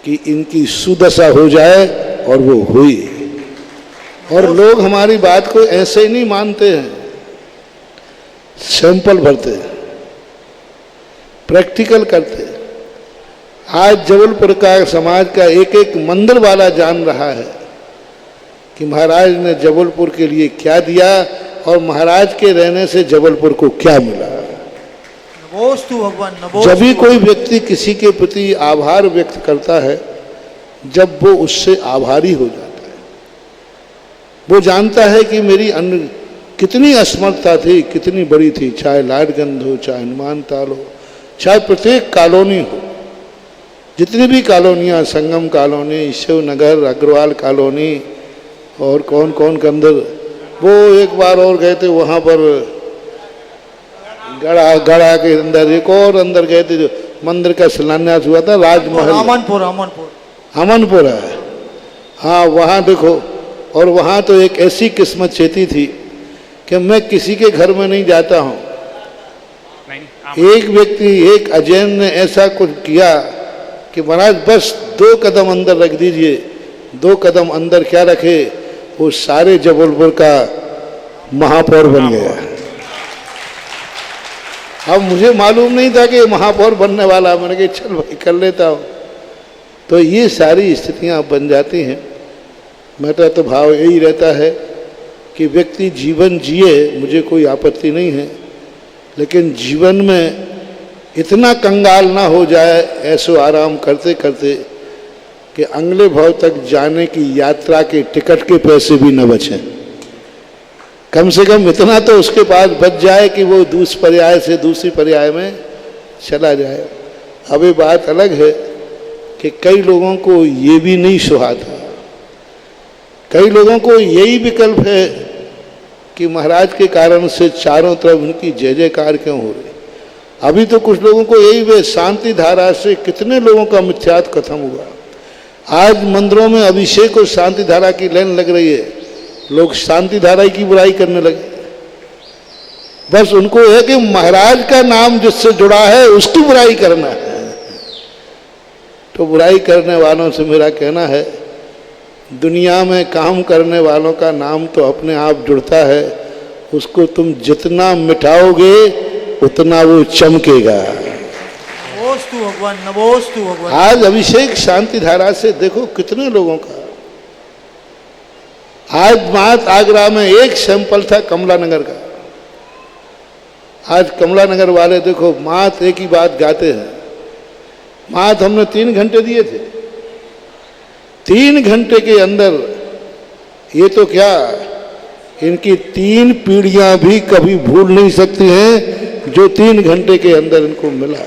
कि इनकी सुदशा हो जाए, और वो हुई। और लोग हमारी बात को ऐसे ही नहीं मानते हैं, सैंपल भरते हैं, प्रैक्टिकल करते हैं। आज जबलपुर का समाज का एक एक मंदिर वाला जान रहा है कि महाराज ने जबलपुर के लिए क्या दिया और महाराज के रहने से जबलपुर को क्या मिला। नमोस्तु भगवान, नमोस्तु। जब भी कोई व्यक्ति किसी के प्रति आभार व्यक्त करता है, जब वो उससे आभारी हो जाता है, वो जानता है कि मेरी अन्य कितनी असमर्थता थी, कितनी बड़ी थी, चाहे लाडगंज हो, चाहे हनुमान ताल हो, चाहे प्रत्येक कॉलोनी हो, जितनी भी कॉलोनियाँ, संगम कॉलोनी, शिवनगर, अग्रवाल कॉलोनी, और कौन कौन के अंदर, वो एक बार और गए थे वहाँ पर गड़ा के अंदर, एक और अंदर गए थे जो मंदिर का शिलान्यास हुआ था, राजमहल, अमनपुरा है, हाँ वहाँ देखो। और वहाँ तो एक ऐसी किस्मत छेती थी कि मैं किसी के घर में नहीं जाता हूँ, एक व्यक्ति, एक अजैन ने ऐसा कुछ किया कि महाराज बस 2 कदम अंदर रख दीजिए, 2 कदम अंदर क्या रखे, वो सारे जबलपुर का महापौर बन गया। अब मुझे मालूम नहीं था कि महापौर बनने वाला, मैंने कहा चल भाई कर लेता हूँ। तो ये सारी स्थितियाँ बन जाती हैं। मेरा तो भाव यही रहता है कि व्यक्ति जीवन जिए, मुझे कोई आपत्ति नहीं है, लेकिन जीवन में इतना कंगाल ना हो जाए ऐसो आराम करते करते कि अगले भाव तक जाने की यात्रा के टिकट के पैसे भी न बचें। कम से कम इतना तो उसके पास बच जाए कि वो दूसरे पर्याय से दूसरी पर्याय में चला जाए। अब ये बात अलग है कि कई लोगों को ये भी नहीं सुहाता, कई लोगों को यही विकल्प है कि महाराज के कारण से चारों तरफ उनकी जय जयकार क्यों हो रही। अभी तो कुछ लोगों को यही वे शांति धारा से कितने लोगों का मिथ्यात खत्म हुआ। आज मंदिरों में अभिषेक और शांति धारा की लाइन लग रही है, लोग शांति धारा की बुराई करने लगे। बस उनको है कि महाराज का नाम जिससे जुड़ा है उसकी बुराई करना है। तो बुराई करने वालों से मेरा कहना है, दुनिया में काम करने वालों का नाम तो अपने आप जुड़ता है, उसको तुम जितना मिटाओगे उतना वो चमकेगा। नमोस्तु भगवान, नमोस्तु भगवान। आज अभिषेक शांति धारा से देखो कितने लोगों का। आज मात आगरा में एक सैंपल था कमला नगर का। आज कमला नगर वाले देखो मात एक ही बात गाते हैं, मात हमने 3 घंटे दिए थे, 3 घंटे के अंदर ये तो क्या, इनकी 3 पीढ़ियां भी कभी भूल नहीं सकती हैं जो 3 घंटे के अंदर इनको मिला।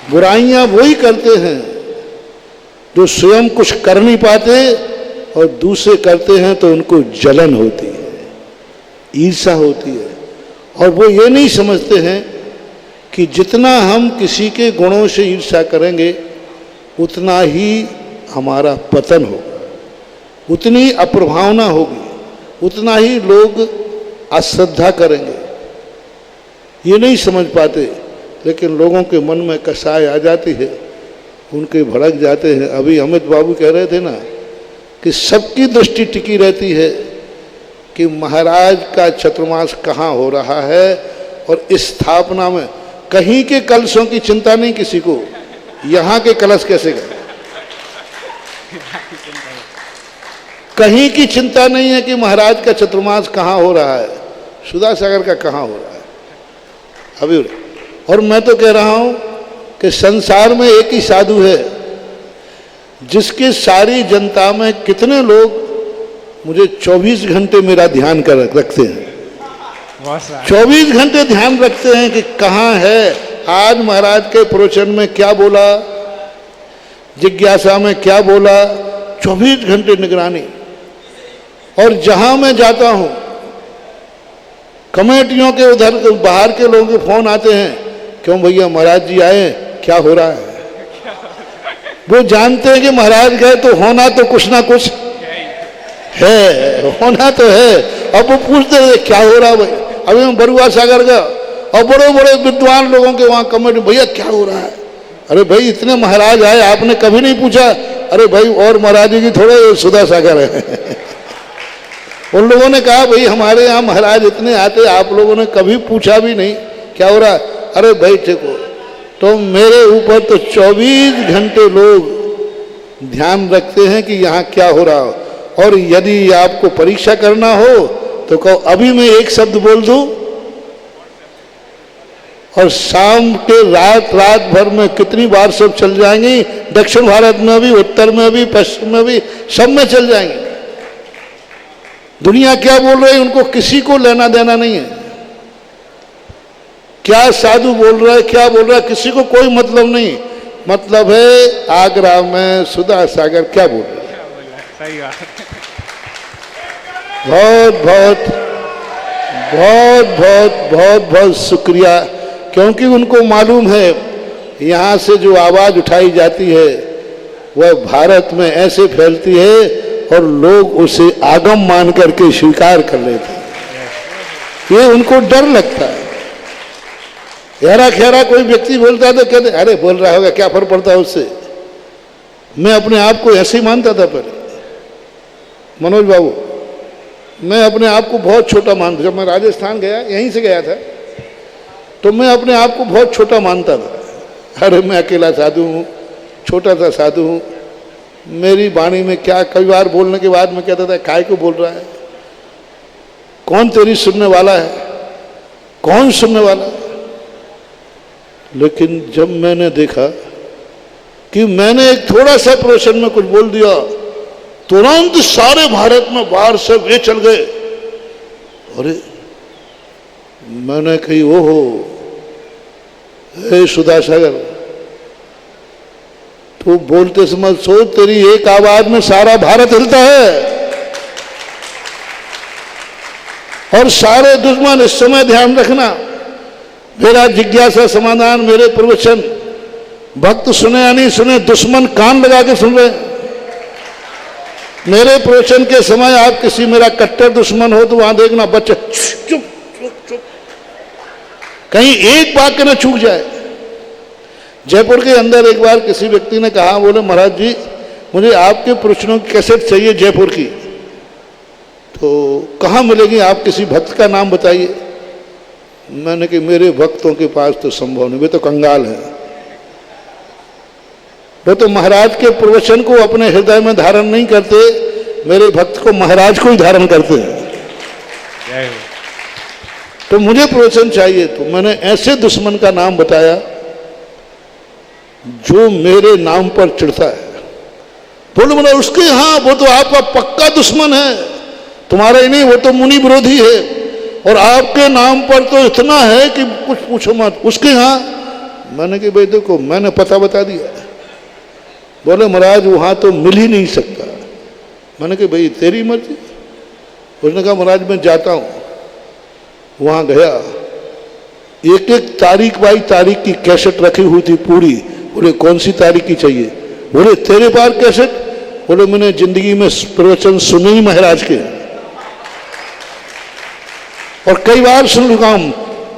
बुराइयां वही करते हैं जो स्वयं कुछ कर नहीं पाते और दूसरे करते हैं तो उनको जलन होती है, ईर्ष्या होती है। और वो ये नहीं समझते हैं कि जितना हम किसी के गुणों से ईर्ष्या करेंगे उतना ही हमारा पतन होगा, उतनी अप्रभावना होगी, उतना ही लोग अश्रद्धा करेंगे। ये नहीं समझ पाते, लेकिन लोगों के मन में कसाय आ जाती है, उनके भड़क जाते हैं। अभी अमित बाबू कह रहे थे ना कि सबकी दृष्टि टिकी रहती है कि महाराज का चतुर्मास कहाँ हो रहा है, और इस स्थापना में कहीं के कलशों की चिंता नहीं किसी को, यहाँ के कलश कैसे गए, कहीं की चिंता नहीं है कि महाराज का चतुर्मास कहाँ हो रहा है, सुधा सागर का कहाँ हो रहा है अभी। और मैं तो कह रहा हूँ कि संसार में एक ही साधु है जिसके सारी जनता में कितने लोग मुझे 24 घंटे मेरा ध्यान कर रखते हैं, 24 घंटे ध्यान रखते हैं कि कहाँ है, आज महाराज के प्रवचन में क्या बोला, जिज्ञासा में क्या बोला, 24 घंटे निगरानी। और जहां मैं जाता हूं कमेटियों के उधर बाहर के लोगों के फोन आते हैं, क्यों भैया महाराज जी आए, क्या हो रहा है। वो जानते हैं कि महाराज गए तो होना तो कुछ ना कुछ है, होना तो है। अब वो पूछते हैं क्या हो रहा है भाई। अभी मैं बरुआ सागर गया और बड़े बड़े विद्वान लोगों के वहाँ कमेटी, भैया क्या हो रहा है। अरे भाई इतने महाराज आए, आपने कभी नहीं पूछा। अरे भाई और महाराज जी की थोड़े सुधा सागर है। उन लोगों ने कहा भाई हमारे यहाँ महाराज इतने आते, आप लोगों ने कभी पूछा भी नहीं क्या हो रहा है। अरे भाई ठीक हो। तो मेरे ऊपर तो 24 घंटे लोग ध्यान रखते हैं कि यहाँ क्या हो रहा हो। और यदि आपको परीक्षा करना हो तो कहो अभी मैं एक शब्द बोल दूं और शाम के रात भर में कितनी बार सब चल जाएंगी, दक्षिण भारत में भी, उत्तर में भी, पश्चिम में भी, सब में चल जाएंगे। दुनिया क्या बोल रही है उनको किसी को लेना देना नहीं है। क्या साधु बोल रहा है, क्या बोल रहा है, किसी को कोई मतलब नहीं। मतलब है आगरा में सुधा सागर क्या बोल रहा है, सही बात। बहुत बहुत बहुत बहुत बहुत बहुत शुक्रिया, क्योंकि उनको मालूम है यहाँ से जो आवाज़ उठाई जाती है वह भारत में ऐसे फैलती है और लोग उसे आगम मान करके स्वीकार कर लेते हैं। ये उनको डर लगता है। हेरा खेरा कोई व्यक्ति बोलता है तो कहते अरे बोल रहा होगा, क्या फर्क पड़ता है उससे। मैं अपने आप को ऐसे ही मानता था पहले, मनोज बाबू, मैं अपने आप को बहुत छोटा मानता। जब मैं राजस्थान गया, यहीं से गया था, तो मैं अपने आप को बहुत छोटा मानता था। अरे मैं अकेला साधु हूँ, छोटा सा साधु हूँ, मेरी वाणी में क्या। कई बार बोलने के बाद मैं कहता था काय को बोल रहा है, कौन तेरी सुनने वाला है, कौन सुनने वाला है। लेकिन जब मैंने देखा कि मैंने एक थोड़ा सा प्रवचन में कुछ बोल दिया, तुरंत सारे भारत में बाहर से वे चल गए। अरे मैंने कही ओहो, हे सुधा सागर, तू बोलते समय सोच, तेरी एक आवाज में सारा भारत हिलता है। और सारे दुश्मन, इस समय ध्यान रखना, मेरा जिज्ञासा समाधान, मेरे प्रवचन भक्त सुने या नहीं सुने, दुश्मन कान लगा के सुन रहे। मेरे प्रवचन के समय आप किसी मेरा कट्टर दुश्मन हो तो वहां देखना बच्चे चुप चुप चुप, कहीं एक वाक्य न चूक जाए। जयपुर के अंदर एक बार किसी व्यक्ति ने कहा, बोले महाराज जी मुझे आपके प्रवचनों की कैसेट चाहिए जयपुर की, तो कहाँ मिलेगी, आप किसी भक्त का नाम बताइए। मैंने कि मेरे भक्तों के पास तो संभव नहीं, वे तो कंगाल हैं, वो तो महाराज के प्रवचन को अपने हृदय में धारण नहीं करते, मेरे भक्त को महाराज को ही धारण करते हैं। तो मुझे प्रवचन चाहिए। तो मैंने ऐसे दुश्मन का नाम बताया जो मेरे नाम पर चिढ़ता है। बोले बोला उसके, हाँ वो तो आपका पक्का दुश्मन है, तुम्हारा ही नहीं, वो तो मुनि विरोधी है, और आपके नाम पर तो इतना है कि कुछ पूछो मत। उसके यहाँ, मैंने कि भाई देखो मैंने पता बता दिया। बोले महाराज वहाँ तो मिल ही नहीं सकता। मैंने कि भाई तेरी मर्जी। उसने कहा महाराज मैं जाता हूँ। वहाँ गया, एक एक तारीख बाई तारीख की कैसेट रखी हुई थी पूरी। बोले कौन सी तारीख की चाहिए। बोले तेरे पास कैसेट। बोले मैंने जिंदगी में प्रवचन सुने ही महाराज के, और कई बार सुन चुका हूं।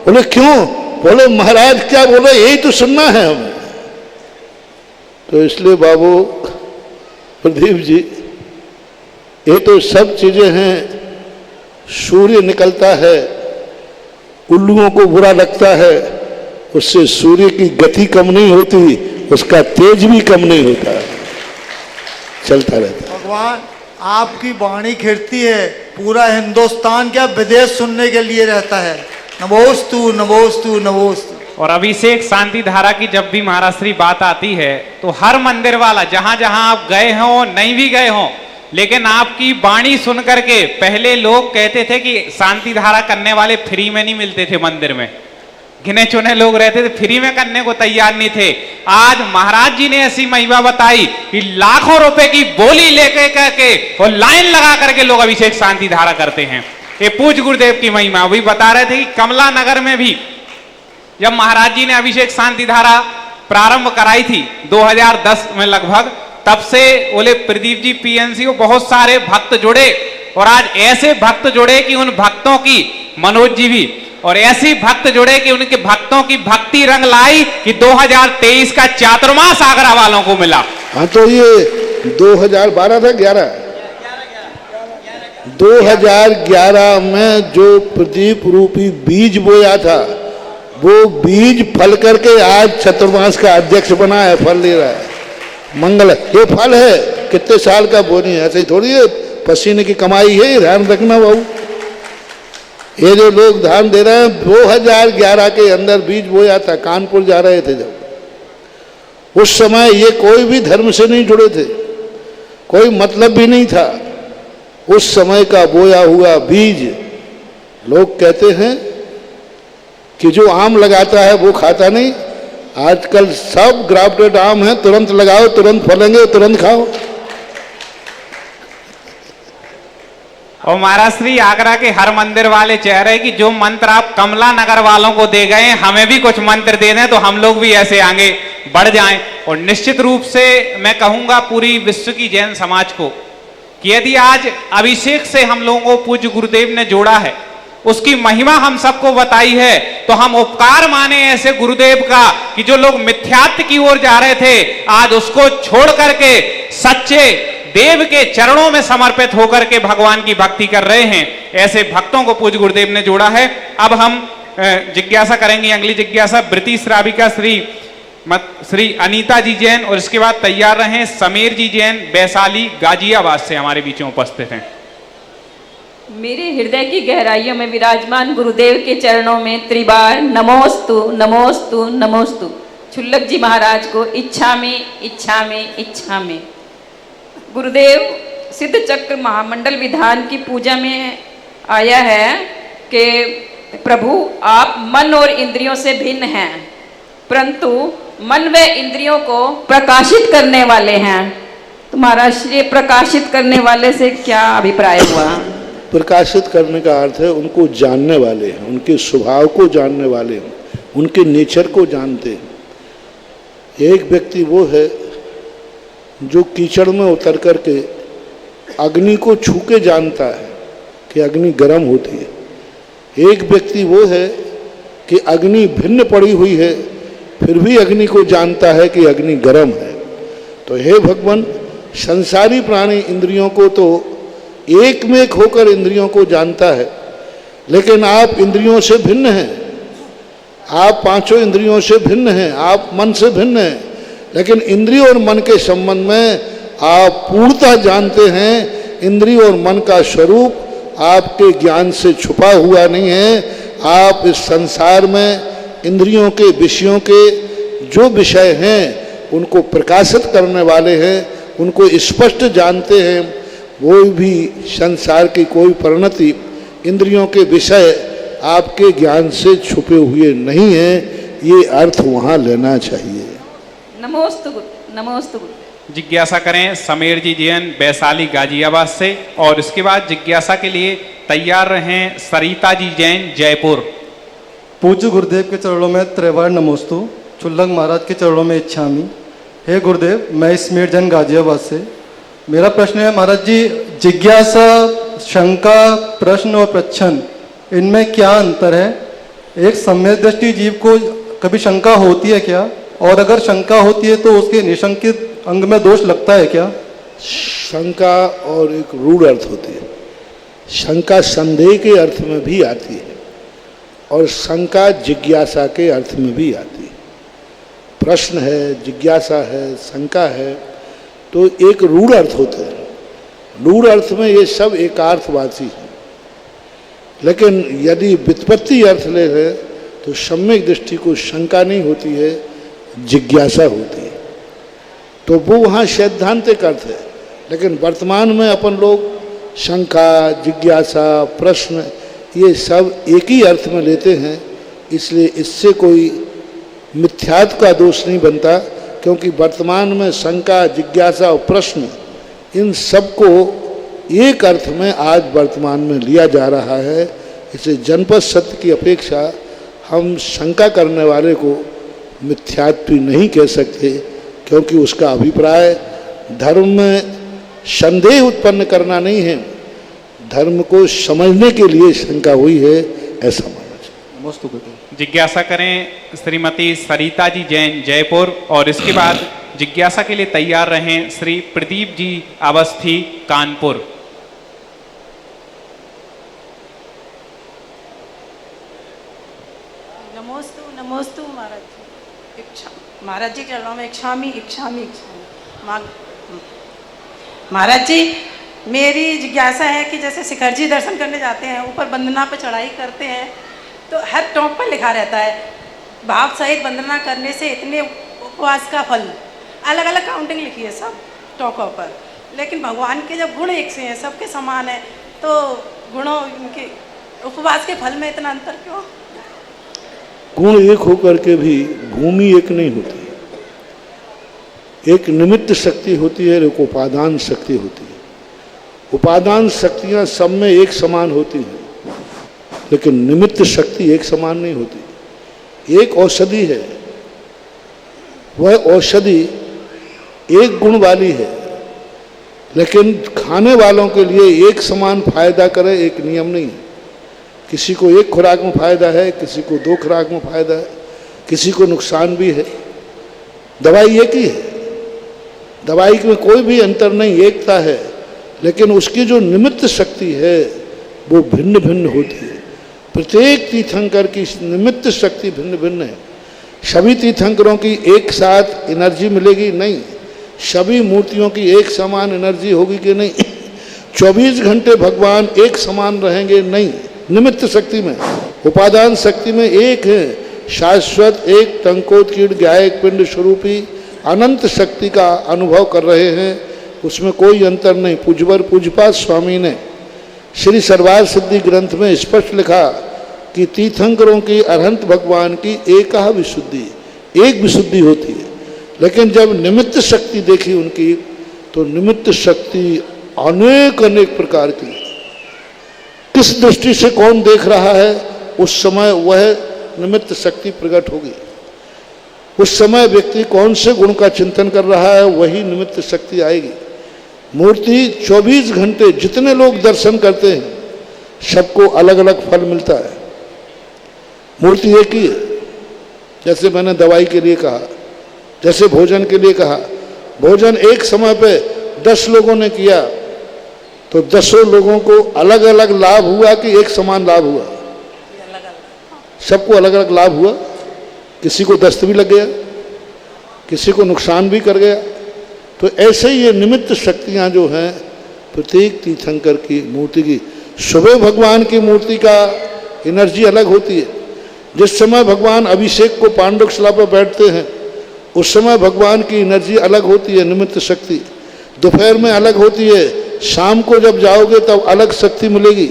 बोले क्यों। बोले महाराज क्या बोले, यही तो सुनना है हमें। तो इसलिए बाबू प्रदीप जी, ये तो सब चीजें हैं। सूर्य निकलता है, उल्लुओं को बुरा लगता है, उससे सूर्य की गति कम नहीं होती, उसका तेज भी कम नहीं होता, चलता रहता है। भगवान आपकी वाणी खिड़ती है, पूरा हिंदुस्तान क्या विदेश सुनने के लिए रहता है। नमोस्तु नमोस्तु नमोस्तु। और अभिषेक शांति धारा की जब भी महाराज श्री बात आती है तो हर मंदिर वाला, जहां जहां आप गए हो नहीं भी गए हो, लेकिन आपकी वाणी सुन करके, पहले लोग कहते थे कि शांति धारा करने वाले फ्री में नहीं मिलते थे मंदिर में, गिने चुने लोग रहते थे, फ्री में करने को तैयार नहीं थे। आज महाराज जी ने ऐसी महिमा बताई कि लाखों रुपए की बोली लेके करके और लाइन लगा करके लोग अभिषेक शांति धारा करते हैं। ये पूज्य गुरुदेव की महिमा। वही बता रहे थे कि कमला नगर में भी जब महाराज जी ने अभिषेक शांति धारा प्रारंभ कराई थी 2010 में लगभग, तब से बोले प्रदीप जी पीएनसी को बहुत सारे भक्त जुड़े, और आज ऐसे भक्त जुड़े कि उन भक्तों की, मनोज जी भी, और ऐसी भक्त जुड़े कि उनके भक्तों की भक्ति रंग लाई कि 2023 का चातुर्मास आगरा वालों को मिला। हाँ तो ये 2012 था 11 2011 में जो प्रदीप रूपी बीज बोया था, वो बीज फल करके आज चतुर्मास का अध्यक्ष बना है, फल ले रहा है। मंगल ये फल है, कितने साल का बोनी है, ऐसे ही थोड़ी है, पसीने की कमाई है, ये ध्यान रखना बाबू। ये जो लोग ध्यान दे रहे हैं, 2011 के अंदर बीज बोया था, कानपुर जा रहे थे जब, उस समय ये कोई भी धर्म से नहीं जुड़े थे, कोई मतलब भी नहीं था। उस समय का बोया हुआ बीज, लोग कहते हैं कि जो आम लगाता है वो खाता नहीं। आजकल सब ग्राफ्टेड आम है, तुरंत लगाओ तुरंत फलेंगे, तुरंत खाओ। और महाराज श्री आगरा के हर मंदिर वाले चाह रहे कि जो मंत्र आप कमला नगर वालों को दे गए हमें भी कुछ मंत्र दे दें तो हम लोग भी ऐसे आगे बढ़ जाएं। और निश्चित रूप से मैं कहूंगा पूरी विश्व की जैन समाज को कि यदि आज अभिषेक से हम लोगों को पूज्य गुरुदेव ने जोड़ा है, उसकी महिमा हम सबको बताई है, तो हम उपकार माने ऐसे गुरुदेव का कि जो लोग मिथ्यात्व की ओर जा रहे थे आज उसको छोड़ करके सच्चे देव के चरणों में समर्पित होकर के भगवान की भक्ति कर रहे हैं। ऐसे भक्तों को पूज्य गुरुदेव ने जोड़ा है। अब हम जिज्ञासा करेंगे, अगली जिज्ञासा वृत्ति श्राविका श्री अनीता जी जैन, और इसके बाद तैयार रहें समीर जी जैन वैशाली गाजियाबाद से हमारे बीच में उपस्थित हैं। मेरे हृदय की गहराइयों में विराजमान गुरुदेव के चरणों में त्रिबार नमोस्तु नमोस्तु नमोस्तु छुल्लक जी महाराज को इच्छा में गुरुदेव सिद्ध चक्र महामंडल विधान की पूजा में आया है कि प्रभु आप मन और इंद्रियों से भिन्न हैं, परंतु मन व इंद्रियों को प्रकाशित करने वाले हैं। तो महाराज ये प्रकाशित करने वाले से क्या अभिप्राय हुआ? प्रकाशित करने का अर्थ है उनको जानने वाले हैं, उनके स्वभाव को जानने वाले हैं, उनके नेचर को जानते हैं। एक व्यक्ति वो है जो कीचड़ में उतर करके अग्नि को छू के जानता है कि अग्नि गर्म होती है। एक व्यक्ति वो है कि अग्नि भिन्न पड़ी हुई है फिर भी अग्नि को जानता है कि अग्नि गर्म है। तो हे भगवान, संसारी प्राणी इंद्रियों को तो एक में एक होकर इंद्रियों को जानता है, लेकिन आप इंद्रियों से भिन्न हैं, आप पांचों इंद्रियों से भिन्न हैं, आप मन से भिन्न हैं, लेकिन इंद्रियों और मन के संबंध में आप पूर्णतः जानते हैं। इंद्रियों और मन का स्वरूप आपके ज्ञान से छुपा हुआ नहीं है। आप इस संसार में इंद्रियों के विषयों के जो विषय हैं उनको प्रकाशित करने वाले हैं, उनको स्पष्ट जानते हैं। वो भी संसार की कोई परिणति इंद्रियों के विषय आपके ज्ञान से छुपे हुए नहीं है, ये अर्थ वहाँ लेना चाहिए। नमोस्तु गुरु। जिज्ञासा करें समीर जी जैन वैशाली गाजियाबाद से, और इसके बाद जिज्ञासा के लिए तैयार रहें सरिता जी जैन जयपुर। पूज्य गुरुदेव के चरणों में त्रिवार नमोस्तु, छुल्लक महाराज के चरणों में इच्छामी। हे गुरुदेव, मैं समीर जैन गाजियाबाद से। मेरा प्रश्न है महाराज जी, जिज्ञासा, शंका, प्रश्न और प्रच्छन, इनमें क्या अंतर है? एक सम्यक दृष्टि जीव को कभी शंका होती है क्या? और अगर शंका होती है तो उसके निशंकित अंग में दोष लगता है क्या? शंका और एक रूढ़ अर्थ होती है। शंका संदेह के अर्थ में भी आती है और शंका जिज्ञासा के अर्थ में भी आती है। प्रश्न है, जिज्ञासा है, शंका है, तो एक रूढ़ अर्थ होते हैं। रूढ़ अर्थ में ये सब एकार्थवाची है, लेकिन यदि व्युत्पत्ति अर्थ ले रहे तो सम्यक दृष्टि को शंका नहीं होती है, जिज्ञासा होती है। तो वो वहाँ सैद्धांतिक अर्थ है, लेकिन वर्तमान में अपन लोग शंका, जिज्ञासा, प्रश्न ये सब एक ही अर्थ में लेते हैं, इसलिए इससे कोई मिथ्यात्व का दोष नहीं बनता, क्योंकि वर्तमान में शंका, जिज्ञासा और प्रश्न इन सब को एक अर्थ में आज वर्तमान में लिया जा रहा है। इसलिए जनपद सत्य की अपेक्षा हम शंका करने वाले को मिथ्यात्व नहीं कह सकते, क्योंकि उसका अभिप्राय धर्म में संदेह उत्पन्न करना नहीं है, धर्म को समझने के लिए शंका हुई है, ऐसा माना चाहिए। जिज्ञासा करें श्रीमती सरिता जी जैन जयपुर, और इसके बाद जिज्ञासा के लिए तैयार रहें श्री प्रदीप जी अवस्थी कानपुर। नमोस्तु महाराज जी, महाराज जी चरणों में इच्छामी। महाराज जी, मेरी जिज्ञासा है कि जैसे शिखर जी दर्शन करने जाते हैं, ऊपर वंदना पर चढ़ाई करते हैं, तो हर टॉप पर लिखा रहता है भाव सहित वंदना करने से इतने उपवास का फल, अलग अलग काउंटिंग लिखी है सब टॉकों पर, लेकिन भगवान के जब गुण एक से हैं, सबके समान है, तो गुणों उनके उपवास के फल में इतना अंतर क्यों? गुण एक होकर के भी भूमि एक नहीं होती, एक निमित्त शक्ति होती है, एक उपादान शक्ति होती है। उपादान शक्तियां सब में एक समान होती हैं, लेकिन निमित्त शक्ति एक समान नहीं होती। एक औषधि है, वह औषधि एक गुण वाली है, लेकिन खाने वालों के लिए एक समान फायदा करे एक नियम नहीं है। किसी को एक खुराक में फायदा है, किसी को 2 खुराक में फायदा है, किसी को नुकसान भी है। दवाई एक ही है, दवाई में कोई भी अंतर नहीं, एकता है, लेकिन उसकी जो निमित्त शक्ति है वो भिन्न भिन्न होती है। प्रत्येक तीर्थंकर की निमित्त शक्ति भिन्न भिन्न है। सभी तीर्थंकरों की एक साथ एनर्जी मिलेगी नहीं, सभी मूर्तियों की एक समान एनर्जी होगी कि नहीं, 24 घंटे भगवान एक समान रहेंगे नहीं। निमित्त शक्ति में, उपादान शक्ति में एक है, शाश्वत एक टंकोत्कीर्ण ज्ञायक पिंड स्वरूपी अनंत शक्ति का अनुभव कर रहे हैं, उसमें कोई अंतर नहीं। पूज्यवर पूज्यपाद स्वामी ने श्री सर्वार सिद्धि ग्रंथ में स्पष्ट लिखा कि तीर्थंकरों की अरहंत भगवान की एका विशुद्धि, एक विशुद्धि होती है। लेकिन जब निमित्त शक्ति देखी उनकी, तो निमित्त शक्ति अनेक अनेक प्रकार की, किस दृष्टि से कौन देख रहा है उस समय वह निमित्त शक्ति प्रकट होगी। उस समय व्यक्ति कौन से गुण का चिंतन कर रहा है वही निमित्त शक्ति आएगी। मूर्ति 24 घंटे जितने लोग दर्शन करते हैं सबको अलग अलग फल मिलता है। मूर्ति एक ही है। जैसे मैंने दवाई के लिए कहा, जैसे भोजन के लिए कहा, भोजन एक समय पे 10 लोगों ने किया तो 10 लोगों को अलग अलग लाभ हुआ कि एक समान लाभ हुआ? सबको अलग अलग लाभ हुआ। किसी को दस्त भी लग गया, किसी को नुकसान भी कर गया। तो ऐसे ही ये निमित्त शक्तियां जो हैं प्रत्येक तीर्थंकर की मूर्ति की, सुबह भगवान की मूर्ति का एनर्जी अलग होती है। जिस समय भगवान अभिषेक को पांडुकशिला पर बैठते हैं उस समय भगवान की एनर्जी अलग होती है, निमित्त शक्ति। दोपहर में अलग होती है, शाम को जब जाओगे तब अलग शक्ति मिलेगी।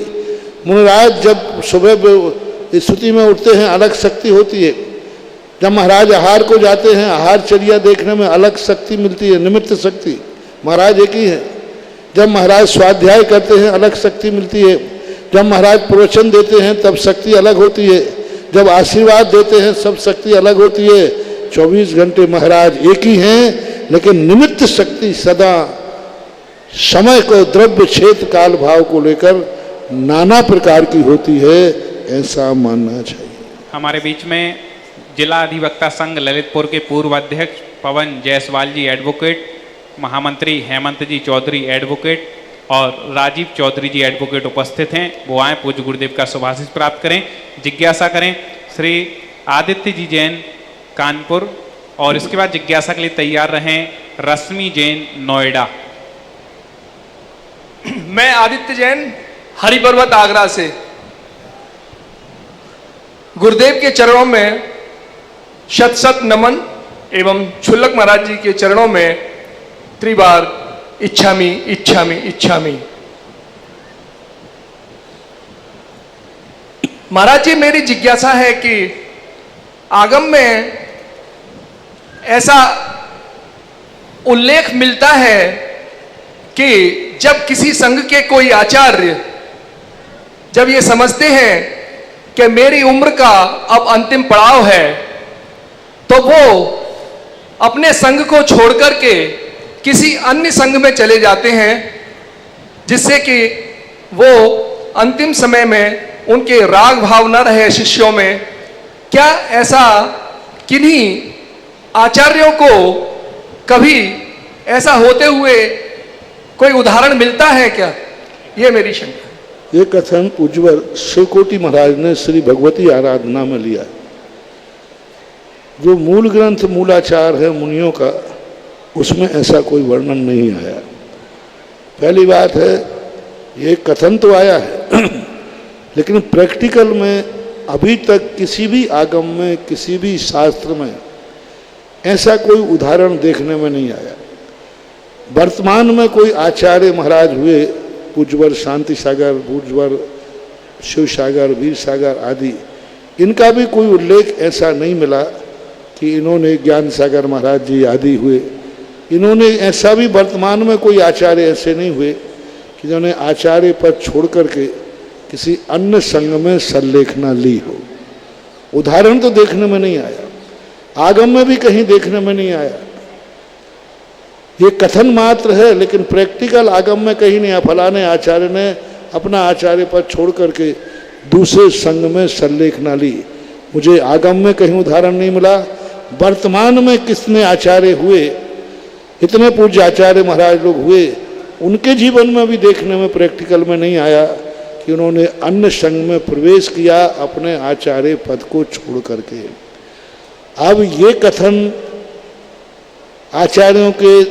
मुनिराज जब सुबह स्तुति में उठते हैं अलग शक्ति होती है। जब महाराज आहार को जाते हैं, आहारचर्या देखने में अलग शक्ति मिलती है, निमित्त शक्ति। महाराज एक ही है। जब महाराज स्वाध्याय करते हैं अलग शक्ति मिलती है। जब महाराज प्रवचन देते हैं तब शक्ति अलग होती है। जब आशीर्वाद देते हैं सब शक्ति अलग होती है। 24 घंटे महाराज एक ही हैं, लेकिन निमित्त शक्ति सदा समय को, द्रव्य, क्षेत्र, काल, भाव को लेकर नाना प्रकार की होती है, ऐसा मानना चाहिए। हमारे बीच में जिला अधिवक्ता संघ ललितपुर के पूर्व अध्यक्ष पवन जायसवाल जी एडवोकेट, महामंत्री हेमंत जी चौधरी एडवोकेट और राजीव चौधरी जी एडवोकेट उपस्थित हैं। वो आए पूज्य गुरुदेव का शुभाशीष प्राप्त करें, जिज्ञासा करें। श्री आदित्य जी जैन कानपुर, और इसके बाद जिज्ञासा के लिए तैयार रहें रश्मि जैन नोएडा। मैं आदित्य जैन हरिपर्वत आगरा से। गुरुदेव के चरणों में शत शत नमन एवं छुल्लक महाराज जी के चरणों में त्रिबार इच्छामि इच्छामि इच्छामि। महाराज जी, मेरी जिज्ञासा है कि आगम में ऐसा उल्लेख मिलता है कि जब किसी संघ के कोई आचार्य जब ये समझते हैं कि मेरी उम्र का अब अंतिम पड़ाव है, तो वो अपने संघ को छोड़ करके किसी अन्य संघ में चले जाते हैं, जिससे कि वो अंतिम समय में उनके राग भाव न रहे शिष्यों में। क्या ऐसा किन्हीं आचार्यों को कभी ऐसा होते हुए कोई उदाहरण मिलता है क्या? ये मेरी शंका है। ये कथन उज्ज्वल शिवकोटि महाराज ने श्री भगवती आराधना में लिया। जो मूल ग्रंथ मूलाचार है मुनियों का, उसमें ऐसा कोई वर्णन नहीं आया। पहली बात है, ये कथन तो आया है लेकिन प्रैक्टिकल में अभी तक किसी भी आगम में, किसी भी शास्त्र में ऐसा कोई उदाहरण देखने में नहीं आया। वर्तमान में कोई आचार्य महाराज हुए, पूज्यवर शांति सागर, पूज्यवर शिव सागर, वीर सागर आदि, इनका भी कोई उल्लेख ऐसा नहीं मिला कि इन्होंने ज्ञान सागर महाराज जी आदि हुए। इन्होंने ऐसा भी वर्तमान में कोई आचार्य ऐसे नहीं हुए जिन्होंने आचार्य पद छोड़ करके किसी अन्य संघ में संलेखना ली हो। उदाहरण तो देखने में नहीं आया, आगम में भी कहीं देखने में नहीं आया। ये कथन मात्र है, लेकिन प्रैक्टिकल आगम में कहीं नहीं आया। फलाने आचार्य ने अपना आचार्य पद छोड़ करके दूसरे संघ में संलेखना ली। मुझे आगम में कहीं उदाहरण नहीं मिला। वर्तमान में कितने आचार्य हुए, इतने पूज्य आचार्य महाराज लोग हुए, उनके जीवन में भी देखने में प्रैक्टिकल में नहीं आया कि उन्होंने अन्य संघ में प्रवेश किया अपने आचार्य पद को छोड़ करके। अब ये कथन आचार्यों के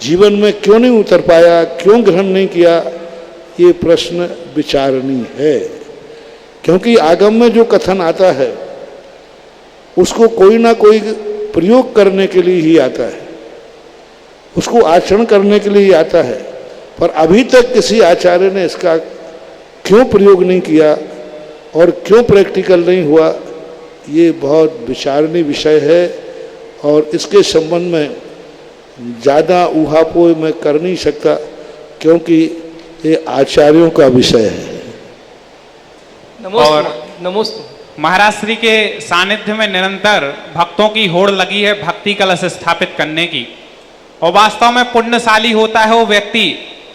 जीवन में क्यों नहीं उतर पाया, क्यों ग्रहण नहीं किया, ये प्रश्न विचारणीय है। क्योंकि आगम में जो कथन आता है उसको कोई ना कोई प्रयोग करने के लिए ही आता है, उसको आचरण करने के लिए ही आता है। पर अभी तक किसी आचार्य ने इसका क्यों प्रयोग नहीं किया और क्यों प्रैक्टिकल नहीं हुआ, ये बहुत विचारणीय विषय है। और इसके संबंध में ज़्यादा ऊहापोह मैं कर नहीं सकता, क्योंकि ये आचार्यों का विषय है। और महाराज श्री के सानिध्य में निरंतर भक्तों की होड़ लगी है भक्ति कलश स्थापित करने की। और वास्तव में पुण्यशाली होता है वो व्यक्ति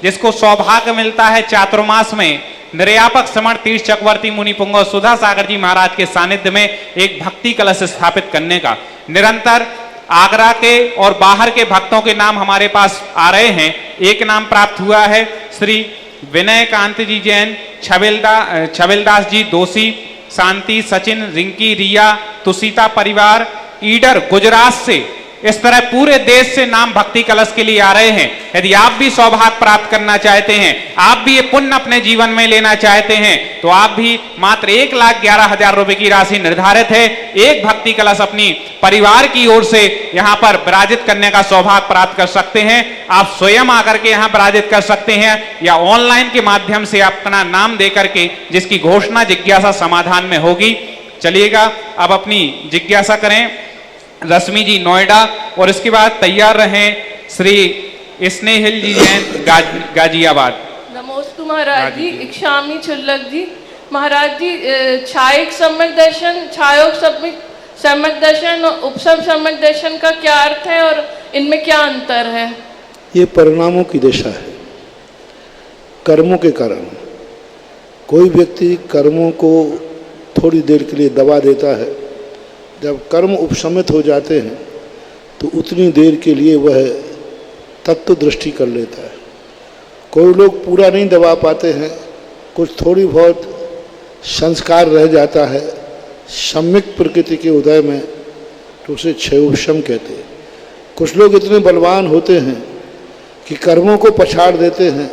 जिसको सौभाग्य मिलता है चातुर्मास में निर्यापक श्रमण तीर्थ चक्रवर्ती मुनि पुंगव सुधा सागर जी महाराज के सानिध्य में एक भक्ति कलश स्थापित करने का। निरंतर आगरा के और बाहर के भक्तों के नाम हमारे पास आ रहे हैं। एक नाम प्राप्त हुआ है श्री विनय कांत जी जैन, छबिलदास जी दोषी, शांति, सचिन, रिंकी, रिया, तुषिता परिवार, ईडर गुजरात से। इस तरह पूरे देश से नाम भक्ति कलश के लिए आ रहे हैं। यदि आप भी सौभाग्य प्राप्त करना चाहते हैं, आप भी ये पुण्य अपने जीवन में लेना चाहते हैं, तो आप भी मात्र 1,11,000 रुपए की राशि निर्धारित है। एक भक्ति कलश अपनी परिवार की ओर से यहाँ पर विराजित करने का सौभाग्य प्राप्त कर सकते हैं। आप स्वयं आकर के यहाँ विराजित कर सकते हैं या ऑनलाइन के माध्यम से अपना नाम दे करके, जिसकी घोषणा जिज्ञासा समाधान में होगी। चलिएगा, अब अपनी जिज्ञासा करें। रश्मि जी नोएडा, और इसके बाद तैयार रहें श्री स्नेहिल जी जैन गाजियाबाद। नमोस्तु महाराज जी। इक्षामी छुल्लक जी। महाराज जी, छायक सम्यक दर्शन, छायोग सम्यक दर्शन और उपसम सम्यक दर्शन का क्या अर्थ है और इनमें क्या अंतर है? ये परिणामों की दिशा है, कर्मों के कारण। कोई व्यक्ति कर्मों को थोड़ी देर के लिए दबा देता है, जब कर्म उपशमित हो जाते हैं तो उतनी देर के लिए वह तत्व दृष्टि कर लेता है। कोई लोग पूरा नहीं दबा पाते हैं, कुछ थोड़ी बहुत संस्कार रह जाता है सम्यक प्रकृति के उदय में, तो उसे क्षयोपशम कहते हैं। कुछ लोग इतने बलवान होते हैं कि कर्मों को पछाड़ देते हैं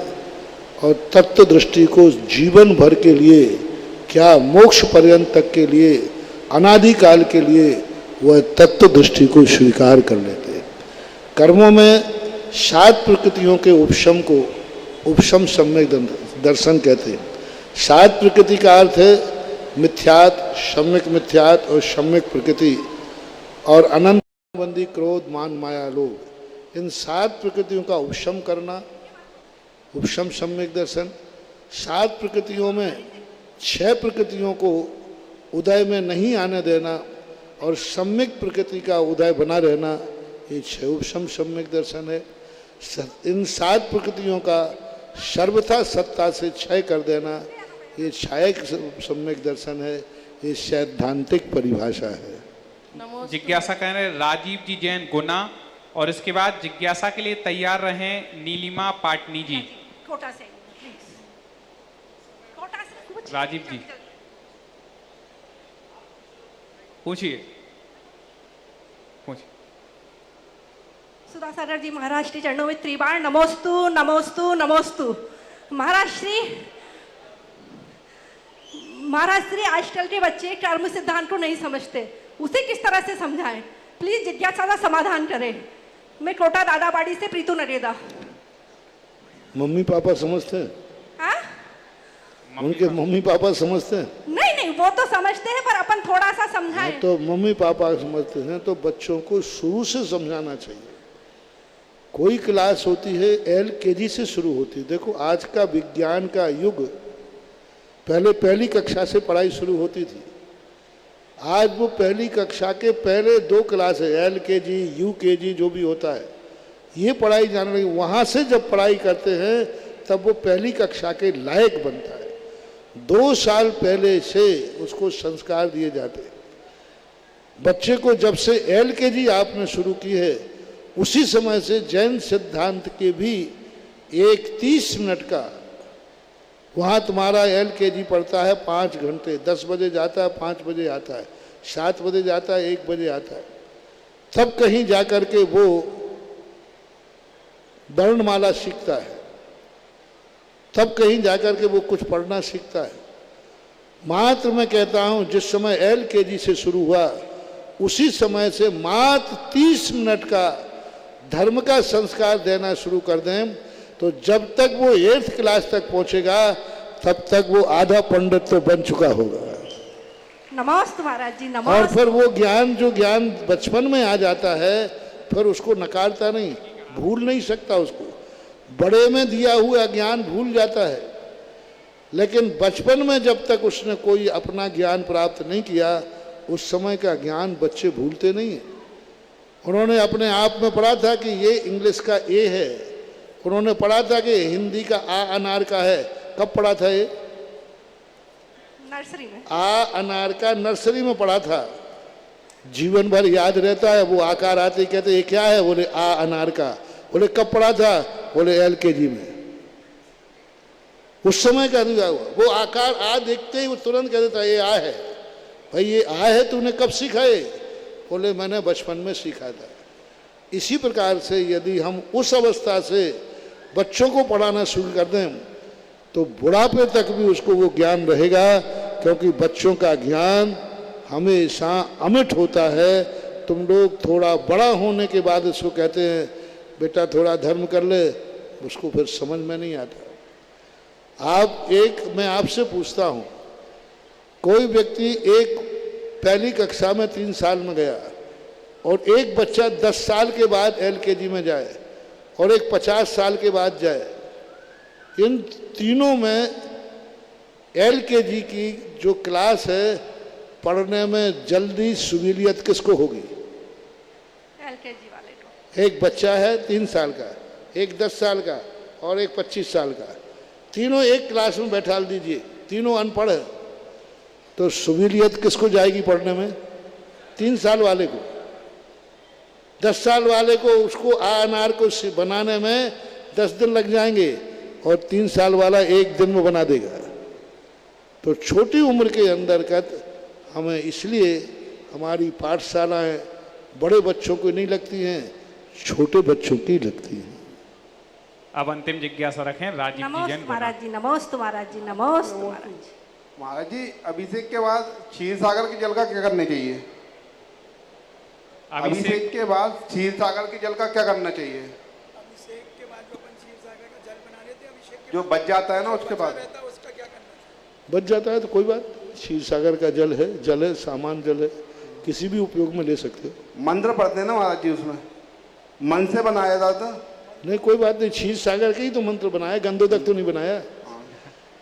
और तत्व दृष्टि को जीवन भर के लिए, क्या मोक्ष पर्यंत तक के लिए, अनादिकाल के लिए वह तत्व दृष्टि को स्वीकार कर लेते हैं। कर्मों में 7 प्रकृतियों के उपशम को उपशम सम्यक दर्शन कहते हैं। 7 प्रकृति का अर्थ है मिथ्यात, सम्यक मिथ्यात और सम्यक प्रकृति और अनंत बंदी, क्रोध, मान, माया, लोभ। इन 7 प्रकृतियों का उपशम करना उपशम सम्यक दर्शन। 7 प्रकृतियों में 6 प्रकृतियों को उदय में नहीं आने देना और सम्यक प्रकृति का उदय बना रहना, ये क्षयोपशम सम्यक दर्शन है। इन 7 प्रकृतियों का सर्वथा सत्ता से क्षय कर देना, ये छायक सम्यक दर्शन है। ये सैद्धांतिक परिभाषा है। जिज्ञासा कह रहे राजीव जी जैन गुना, और इसके बाद जिज्ञासा के लिए तैयार रहें नीलिमा पाटनी जी। कोटा से प्लीज, कोटा से राजीव जी पूछिए। सुधा सागर जी महाराज के चरणों में त्रिबार नमोस्तु नमोस्तु नमोस्तु। महाराज श्री आजकल के बच्चे कर्म सिद्धांत को नहीं समझते, उसे किस तरह से समझाएं? प्लीज जिज्ञासा का समाधान करें। मैं कोटा दादाबाड़ी से प्रीतु नरेदा। मम्मी पापा समझते हैं? हाँ? उनके मम्मी पापा समझते हैं? नहीं, वो तो समझते हैं, पर अपन थोड़ा सा समझाएं। तो मम्मी पापा समझते हैं तो बच्चों को शुरू से समझाना चाहिए। कोई क्लास होती है LKG से शुरू होती है। देखो आज का विज्ञान का युग, पहले पहली कक्षा से पढ़ाई शुरू होती थी, आज वो पहली कक्षा के पहले 2 क्लास है, LKG UKG जो भी होता है, ये पढ़ाई जाने लगी। वहाँ से जब पढ़ाई करते हैं तब वो पहली कक्षा के लायक बनता है। 2 साल पहले से उसको संस्कार दिए जाते हैं। बच्चे को जब से LKG आपने शुरू की है, उसी समय से जैन सिद्धांत के भी एक 30 मिनट का, वहाँ तुम्हारा LKG पढ़ता है 5 घंटे, 10 बजे जाता है, 5 बजे आता है, 7 बजे जाता है, 1 बजे आता है, तब कहीं जा कर के वो वर्णमाला सीखता है, तब कहीं जा कर के वो कुछ पढ़ना सीखता है। मात्र मैं कहता हूँ जिस समय LKG से शुरू हुआ, उसी समय से मात्र 30 मिनट का धर्म का संस्कार देना शुरू कर दें, तो जब तक वो 8th क्लास तक पहुंचेगा तब तक वो आधा पंडित तो बन चुका होगा। नमस्ते महाराज जी, और नमस्ते। फिर वो ज्ञान, जो ज्ञान बचपन में आ जाता है, फिर उसको नकारता नहीं, भूल नहीं सकता उसको। बड़े में दिया हुआ ज्ञान भूल जाता है, लेकिन बचपन में जब तक उसने कोई अपना ज्ञान प्राप्त नहीं किया, उस समय का ज्ञान बच्चे भूलते नहीं हैं। उन्होंने अपने आप में पढ़ा था कि ये इंग्लिश का ए है, उन्होंने पढ़ा था कि हिंदी का आ अनार का है। कब पढ़ा था ये? नर्सरी में। आ अनार का नर्सरी में पढ़ा था, जीवन भर याद रहता है। वो आकार आते ही कहते ये क्या है, बोले आ अनार का। बोले कब पढ़ा था? बोले LKG में। उस समय का दिया हुआ वो आकार आ देखते ही वो तुरंत कह देता ये आ है। भाई ये आ है तूने कब सीखा है? बोले मैंने बचपन में सीखा था। इसी प्रकार से यदि हम उस अवस्था से बच्चों को पढ़ाना शुरू कर दें तो बुढ़ापे तक भी उसको वो ज्ञान रहेगा, क्योंकि बच्चों का ज्ञान हमेशा अमिट होता है। तुम लोग थोड़ा बड़ा होने के बाद उसको कहते हैं बेटा थोड़ा धर्म कर ले, उसको फिर समझ में नहीं आता। मैं आपसे पूछता हूँ, कोई व्यक्ति एक पहली कक्षा में 3 साल में गया और एक बच्चा 10 साल के बाद LKG में जाए और एक 50 साल के बाद जाए, इन तीनों में LKG की जो क्लास है पढ़ने में जल्दी सुबीलियत किसको होगी? LKG वाले को। एक बच्चा है 3 साल का, एक 10 साल का और एक 25 साल का, तीनों एक क्लास में बैठा दीजिए, तीनों अनपढ़ है, तो सुबीलियत किसको जाएगी पढ़ने में? 3 साल वाले को। 10 साल वाले को उसको आ अनार को बनाने में 10 दिन लग जाएंगे और 3 साल वाला 1 दिन में बना देगा। तो छोटी उम्र के अंतर्गत हमें इसलिए हमारी पाठशालाएं बड़े बच्चों को नहीं लगती हैं, छोटे बच्चों की लगती हैं। अब अंतिम जिज्ञासा रखें राजीव जी नमस्ते जैन। महाराज जी, नमस्ते महाराज जी, नमस्ते महाराज जी। महाराज जी अभिषेक के बाद क्षीर सागर के जल का क्या करना चाहिए? अभिषेक के बाद क्षीर सागर के जल का क्या करना चाहिए? अभिषेक के बाद जो अपन क्षीर सागर का जल बना लेते हैं, अभिषेक जो बच जाता है ना उसके बाद उसका क्या करना? बच जाता है तो कोई बात, क्षीर सागर का जल है, सामान जल है, किसी भी उपयोग में ले सकते हो। मंत्र पढ़ते हैं ना महाराज जी, उसमें मन से बनाया जाता? नहीं कोई बात नहीं, क्षीर सागर का ही तो मंत्र बनाया, गंधोदक तो नहीं बनाया।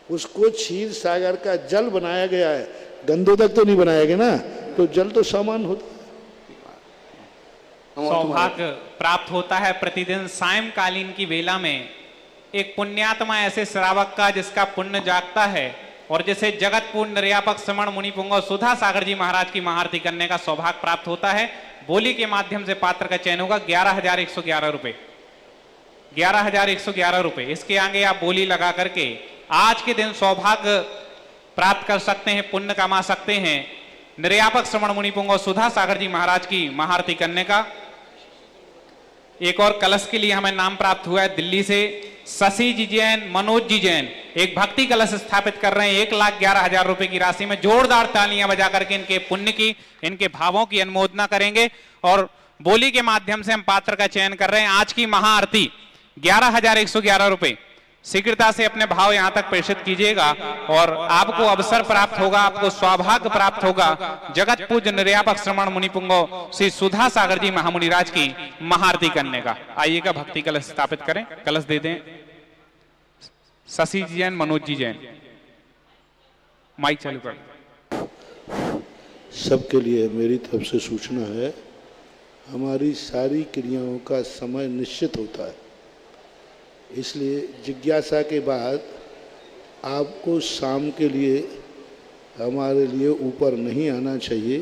उसको क्षीर सागर का जल बनाया गया है, गंधोदक तो नहीं बनाया गया ना, तो जल तो सामान होता है। सौभाग्य प्राप्त होता है प्रतिदिन सायंकालीन की वेला में एक पुण्यात्मा ऐसे श्रावक का जिसका पुण्य जागता है और जिसे जगतपूर्ण निर्यापक श्रमण मुनि पुंगव सुधा सागर जी महाराज की महाआरती करने का सौभाग्य प्राप्त होता है। बोली के माध्यम से पात्र का चयन होगा 11,111 रुपए, 11,111 रुपए। इसके आगे आप बोली लगा करके आज के दिन सौभाग्य प्राप्त कर सकते हैं, पुण्य कमा सकते हैं। निर्यापक श्रमण मुनि पुंगव सुधा सागर जी महाराज की महाआरती करने का। एक और कलश के लिए हमें नाम प्राप्त हुआ है दिल्ली से, शशि जी जैन, मनोज जी जैन एक भक्ति कलश स्थापित कर रहे हैं 1,11,000 रुपए की राशि में। जोरदार तालियां बजा करके इनके पुण्य की, इनके भावों की अनुमोदना करेंगे। और बोली के माध्यम से हम पात्र का चयन कर रहे हैं। आज की महाआरती 11,111 रुपए शीघ्रता से अपने भाव यहां तक प्रेषित कीजिएगा और आपको अवसर प्राप्त होगा, आपको सौभाग्य प्राप्त होगा जगत पूज्य निर्यापक श्रमण मुनि पुंगव श्री सुधा सागर जी महामुनिराज की महाआरती करने का। आइएगा, भक्ति कलश स्थापित करें, कलश दे दें। शशि जी जैन, मनोज जी जैन, माइक चालू कर। सबके लिए मेरी तरफ से सूचना है, हमारी सारी क्रियाओं का समय निश्चित होता है, इसलिए जिज्ञासा के बाद आपको शाम के लिए हमारे लिए ऊपर नहीं आना चाहिए,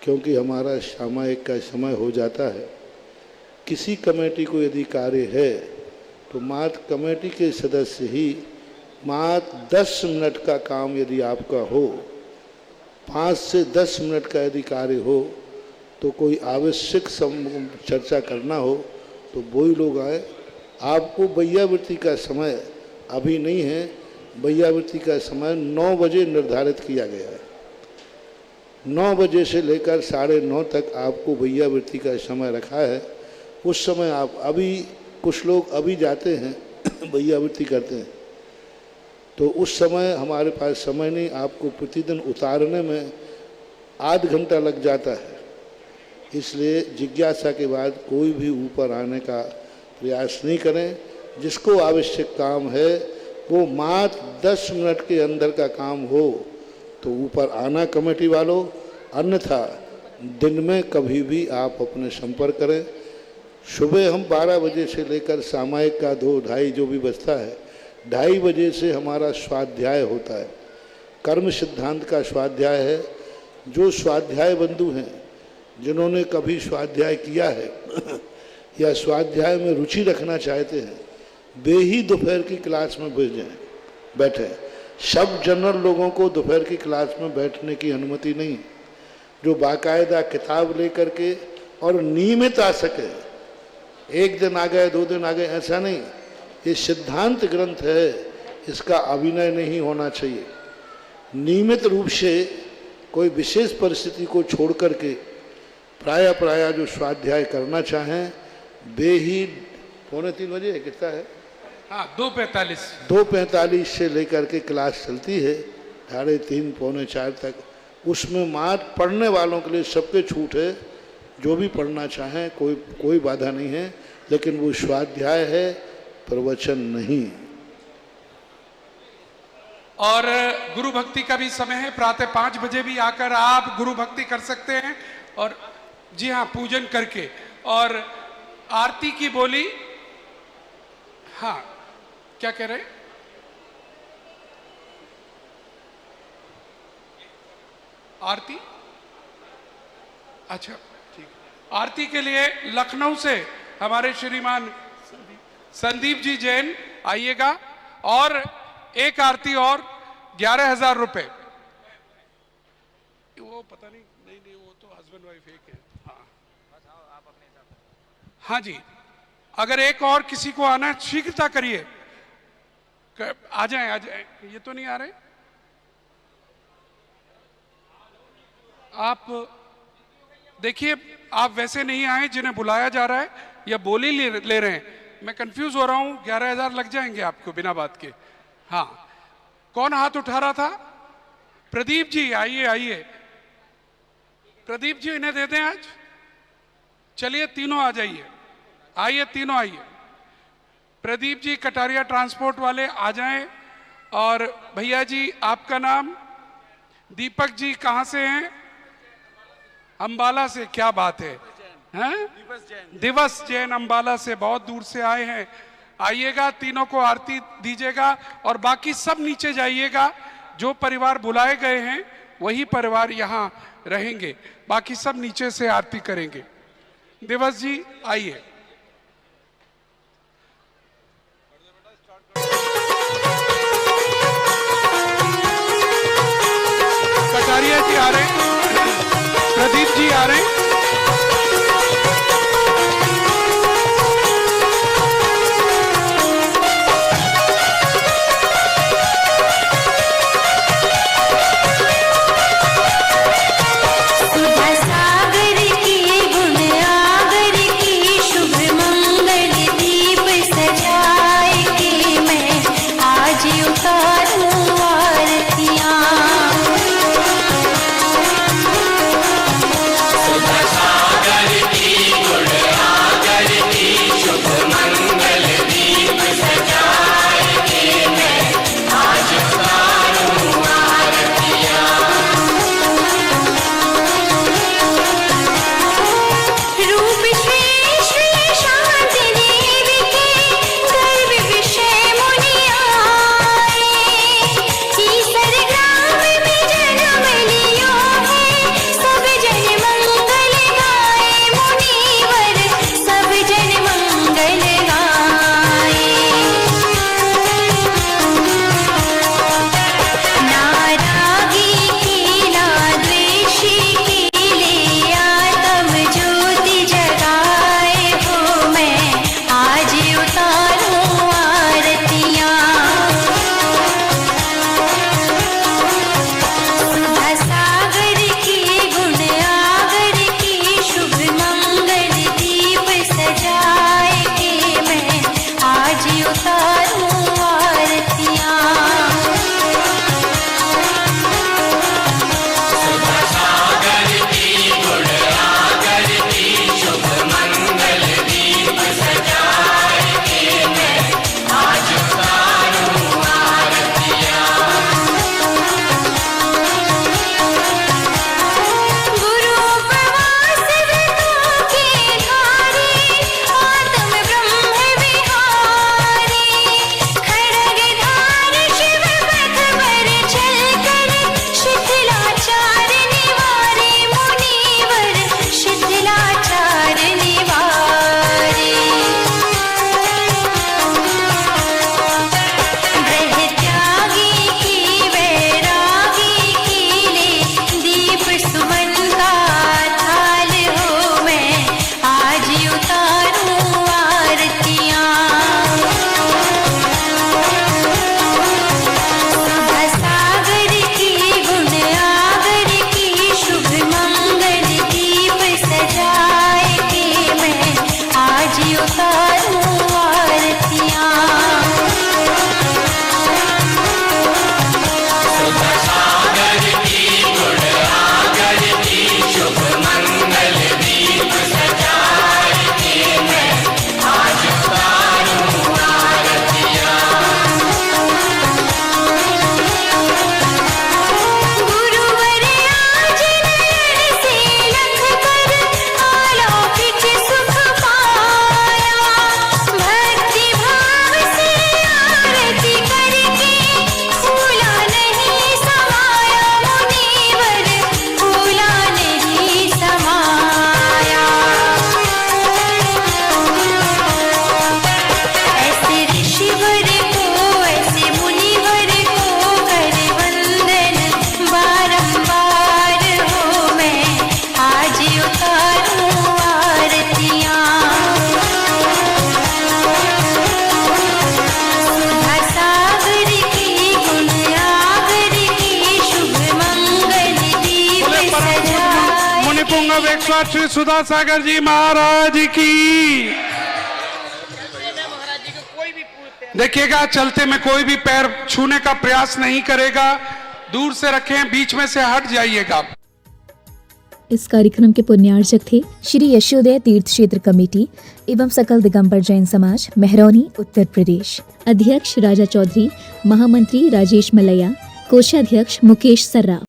क्योंकि हमारा सामायिक का समय हो जाता है। किसी कमेटी को यदि कार्य है तो मात्र कमेटी के सदस्य ही मात्र 10 मिनट का काम यदि आपका हो, 5 से 10 मिनट का यदि कार्य हो, तो कोई आवश्यक चर्चा करना हो तो वही लोग आए। आपको बैयावृत्ति का समय अभी नहीं है, बैयावृत्ति का समय 9 बजे निर्धारित किया गया है। 9 बजे से लेकर 9:30 तक आपको बैयावृत्ति का समय रखा है। उस समय आप अभी, कुछ लोग अभी जाते हैं बैयावृत्ति करते हैं, तो उस समय हमारे पास समय नहीं। आपको प्रतिदिन उतारने में आध घंटा लग जाता है, इसलिए जिज्ञासा के बाद कोई भी ऊपर आने का प्रयास नहीं करें। जिसको आवश्यक काम है वो मात्र 10 मिनट के अंदर का काम हो तो ऊपर आना कमेटी वालों, अन्यथा दिन में कभी भी आप अपने संपर्क करें। सुबह हम 12 बजे से लेकर सामायिक का 2-2:30 जो भी बजता है, 2:30 बजे से हमारा स्वाध्याय होता है। कर्म सिद्धांत का स्वाध्याय है। जो स्वाध्याय बंधु हैं, जिन्होंने कभी स्वाध्याय किया है या स्वाध्याय में रुचि रखना चाहते हैं, वे ही दोपहर की क्लास में बैठे। सब जनरल लोगों को दोपहर की क्लास में बैठने की अनुमति नहीं। जो बाकायदा किताब लेकर के और नियमित आ सके, एक दिन आ गए 2 दिन आ गए ऐसा नहीं। ये सिद्धांत ग्रंथ है, इसका अभिनय नहीं होना चाहिए। नियमित रूप से कोई विशेष परिस्थिति को छोड़ करके प्राय जो स्वाध्याय करना चाहें वे ही 2:45 बजे कितना है, हाँ 2:45 2:45 से लेकर के क्लास चलती है 3:30 पौने 4 तक। उसमें मात्र पढ़ने वालों के लिए सबके छूट है, जो भी पढ़ना चाहें कोई बाधा नहीं है, लेकिन वो स्वाध्याय है, प्रवचन नहीं। और गुरु भक्ति का भी समय है, प्रातः 5 बजे भी आकर आप गुरु भक्ति कर सकते हैं। और जी हाँ, पूजन करके। और आरती की बोली, हाँ क्या कह रहे, आरती, अच्छा ठीक। आरती के लिए लखनऊ से हमारे श्रीमान संदीप जी जैन आइएगा, और एक आरती और 11,000 रुपए। वो पता नहीं, वो तो हस्बैंड वाइफ एक है। हाँ जी, अगर एक और किसी को आना है शीघ्रता करिए, आ जाए। ये तो नहीं आ रहे आप, देखिए आप वैसे नहीं आए जिन्हें बुलाया जा रहा है या बोली ले रहे हैं। मैं कंफ्यूज हो रहा हूं। 11,000 लग जाएंगे आपको बिना बात के। हाँ, कौन हाथ उठा रहा था? प्रदीप जी, आइए प्रदीप जी, इन्हें दे दें आज। चलिए तीनों आ जाइए, तीनों आइए। प्रदीप जी कटारिया ट्रांसपोर्ट वाले आ जाएं। और भैया जी आपका नाम? दीपक जी कहाँ से हैं? अंबाला से, क्या बात है, हैं? दिवस जैन अंबाला से, बहुत दूर से आए हैं। आइएगा, तीनों को आरती दीजिएगा और बाकी सब नीचे जाइएगा। जो परिवार बुलाए गए हैं वही परिवार यहाँ रहेंगे, बाकी सब नीचे से आरती करेंगे। दिवस जी आइए। कटारिया जी आ रहे हैं, प्रदीप जी आ रहे हैं। सुधा सागर की गुण आगर की शुभ पुंगव 108 श्री सुधा सागर जी महाराज की। देखिएगा, चलते में कोई भी पैर छूने का प्रयास नहीं करेगा, दूर से रखें, बीच में से हट जाइएगा। इस कार्यक्रम के पुण्यार्चक थे श्री यशोदय तीर्थ क्षेत्र कमेटी एवं सकल दिगंबर जैन समाज, मेहरौनी, उत्तर प्रदेश। अध्यक्ष राजा चौधरी, महामंत्री राजेश मलैया, कोषाध्यक्ष मुकेश सर्राफ।